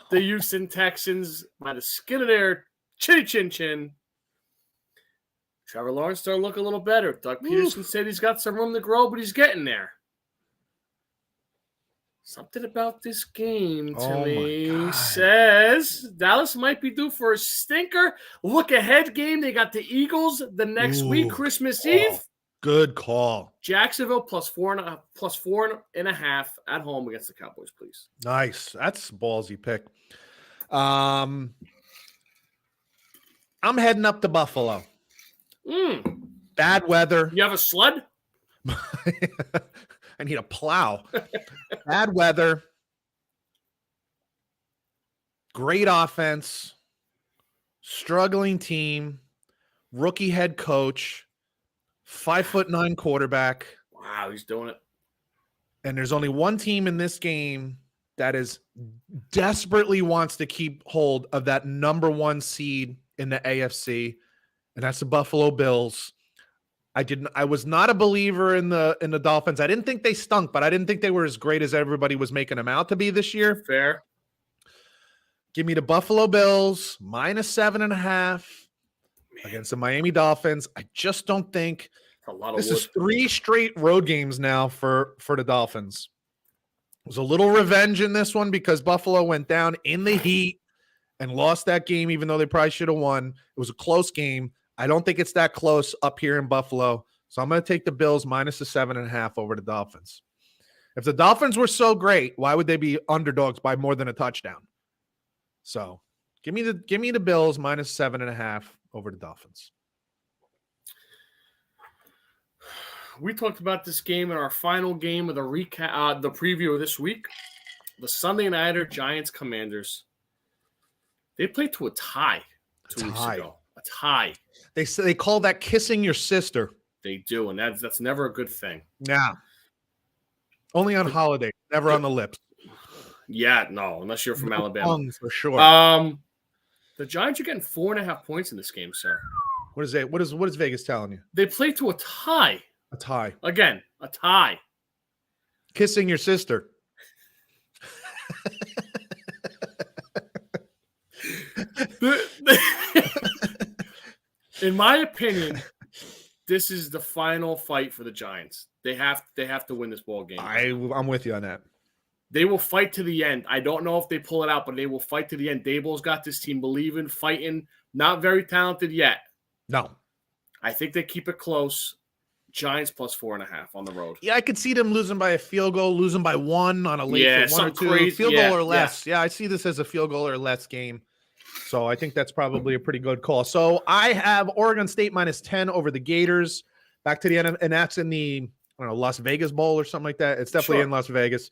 the Houston Texans by the skin of their chinny chin chin. Trevor Lawrence started to look a little better. Doug Peterson said he's got some room to grow, but he's getting there. Something about this game to me says Dallas might be due for a stinker. Look ahead game. They got the Eagles the next week, Christmas Eve. Good call. Jacksonville plus 4.5 at home against the Cowboys, please. Nice. That's a ballsy pick. I'm heading up to Buffalo. Bad weather. You have a sled? I need a plow. Bad weather. Great offense. Struggling team. Rookie head coach. 5'9" quarterback. Wow, he's doing it. And there's only one team in this game that is desperately wants to keep hold of that number 1 seed in the AFC, and that's the Buffalo Bills. I was not a believer in the Dolphins. I didn't think they stunk, but I didn't think they were as great as everybody was making them out to be this year. Fair. Give me the Buffalo Bills minus 7.5 against the Miami Dolphins. I just don't think this is 3 straight road games now for the Dolphins. There's a little revenge in this one because Buffalo went down in the heat and lost that game, even though they probably should have won. It was a close game. I don't think it's that close up here in Buffalo. So I'm going to take the Bills minus the 7.5 over the Dolphins. If the Dolphins were so great, why would they be underdogs by more than a touchdown? So give me the Bills minus 7.5 over the Dolphins. We talked about this game in our final game of the recap, the preview of this week. The Sunday Nighter Giants Commanders. They played to a tie 2 weeks ago. A tie. They call that kissing your sister. They do, and that's never a good thing. Yeah. Only on holiday, never on the lips. Yeah, no, unless you're from Alabama. Tongues for sure. The Giants are getting 4.5 points in this game, sir. What is it? What is Vegas telling you? They played to a tie. A tie. Again, a tie. Kissing your sister. In my opinion, this is the final fight for the Giants. They have to win this ball game. I'm with you on that. They will fight to the end. I don't know if they pull it out, but they will fight to the end. Daboll's got this team believing, fighting. Not very talented yet. No. I think they keep it close. Giants plus 4.5 on the road. Yeah, I could see them losing by a field goal, losing by 1 on a late 1 or 2. Crazy. Field goal or less. Yeah, I see this as a field goal or less game. So I think that's probably a pretty good call. So I have Oregon State minus 10 over the Gators. Back to the end, and that's in the Las Vegas Bowl or something like that. It's definitely in Las Vegas.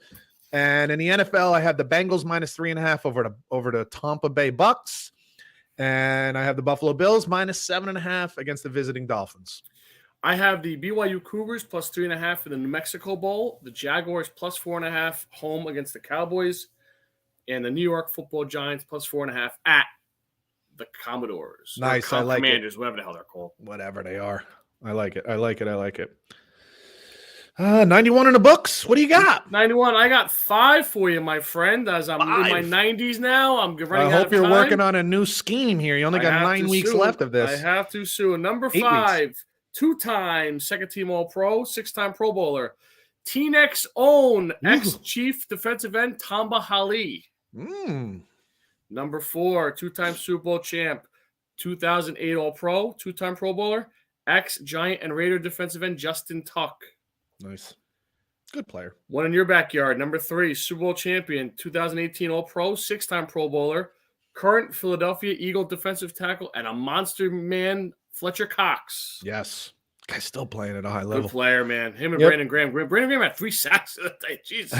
And in the NFL, I have the Bengals minus 3.5 over the Tampa Bay Bucks. And I have the Buffalo Bills minus 7.5 against the visiting Dolphins. I have the BYU Cougars plus 3.5 in the New Mexico Bowl. The Jaguars plus 4.5 home against the Cowboys. And the New York Football Giants plus 4.5 at the Commodores. Nice. I like Commanders, it. Whatever the hell they're called. Whatever they are. I like it. 91 in the books. What do you got? 91. I got 5 for you, my friend. As I'm in my 90s now, I'm running out of time. I hope you're working on a new scheme here. You only got 9 weeks left of this. I have to sue. Number 5, 2-time second-team All-Pro, 6-time Pro Bowler. Teaneck's own ex-chief defensive end, Tamba Hali. Number 4, 2-time Super Bowl champ, 2008 All-Pro, 2-time Pro Bowler, ex-Giant and Raider defensive end, Justin Tuck. Nice. Good player. One in your backyard. Number 3, Super Bowl champion, 2018 All-Pro, 6-time Pro Bowler, current Philadelphia Eagle defensive tackle, and a monster man, Fletcher Cox. Yes. Guy's still playing at a high level. Good player, man. Him and Brandon Graham. Brandon Graham had 3 sacks that day. Jesus.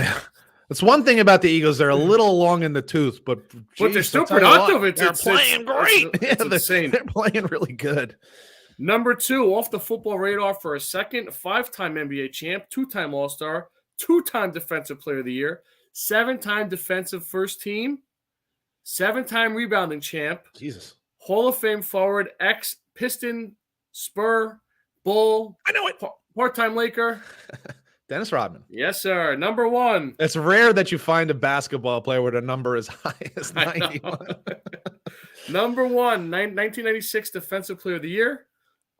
That's one thing about the Eagles. They're a little long in the tooth, but they're still productive. They're playing great. It's insane. They're playing really good. Number 2, off the football radar for a second, 5-time NBA champ, 2-time All-Star, 2-time Defensive Player of the Year, 7-time defensive first team, 7-time rebounding champ, Jesus. Hall of Fame forward, ex-Piston, Spur, Bull, I know it. part-time Laker. Dennis Rodman. Yes, sir. Number 1. It's rare that you find a basketball player with a number as high as 91. Number 1, 1996 Defensive Player of the Year.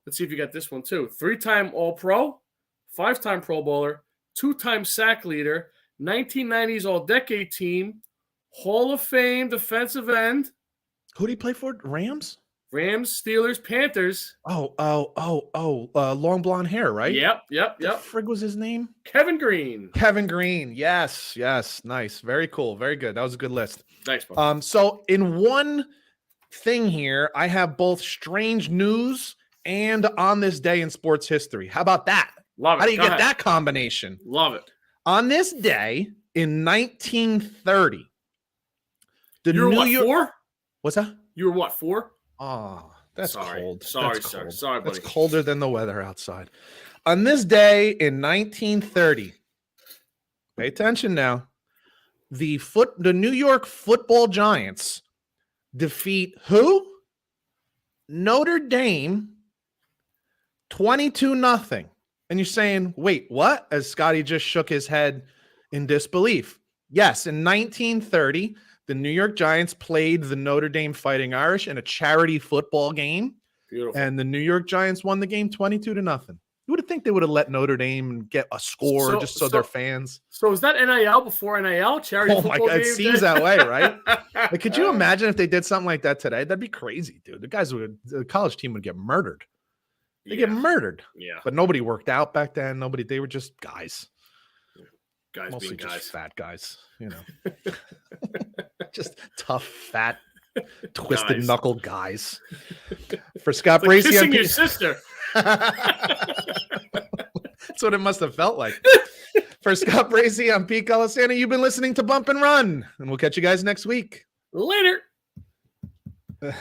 Let's see if you got this one, too. 3-time All-Pro, 5-time Pro Bowler, 2-time sack leader, 1990s All-Decade Team, Hall of Fame defensive end. Who did he play for? Rams? Rams, Steelers, Panthers. Long blonde hair, right? Yep. The frig was his name? Kevin Green. Kevin Green. Yes. Nice. Very cool. Very good. That was a good list. Thanks, bud. So in one thing here, I have both strange news and on this day in sports history. How about that? Love it. How do you Go get ahead. that combination? Love it. On this day in 1930, You were what, 4? What's that? You were what, 4? Oh, that's cold. Sorry, That's sir. cold. Sorry, buddy. That's colder than the weather outside. On this day in 1930, pay attention now. The New York Football Giants defeat who? Notre Dame 22-0. And you're saying, wait, what? As Scotty just shook his head in disbelief. Yes, in 1930, the New York Giants played the Notre Dame Fighting Irish in a charity football game. Beautiful. And the New York Giants won the game 22-0. You would have think they would have let Notre Dame get a score so their fans. So is that NIL before NIL? Charity Oh my football God, it game seems day? that way, right? Like, could you imagine if they did something like that today? That'd be crazy, dude. The college team would get murdered. They get murdered. Yeah. But nobody worked out back then. They were just guys. Guys Mostly being just guys. fat guys, just tough, fat, twisted Guys. knuckle guys. For Scott It's like Bracey, kissing your sister. that's what it must have felt like. For Scott Bracey, I'm Pete Golisano. You've been listening to Bump and Run, and we'll catch you guys next week. Later. A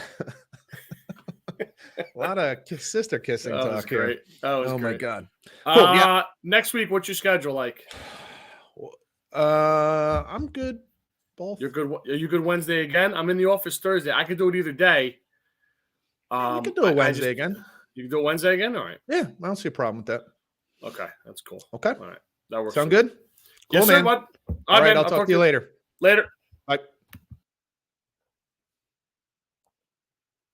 lot of sister kissing That was talk here. great. That was Oh my great. God. Cool, yeah. Next week, what's your schedule like? I'm good. Both. You're good. Are you good Wednesday again? I'm in the office Thursday. I could do it either day. You can do it Wednesday again. You can do it Wednesday again? All right. Yeah, I don't see a problem with that. Okay. That's cool. Okay. All right. That works. Sound for me. good? Cool, Yes, man. sir, bud. All right, man. I'll talk to you later. Later.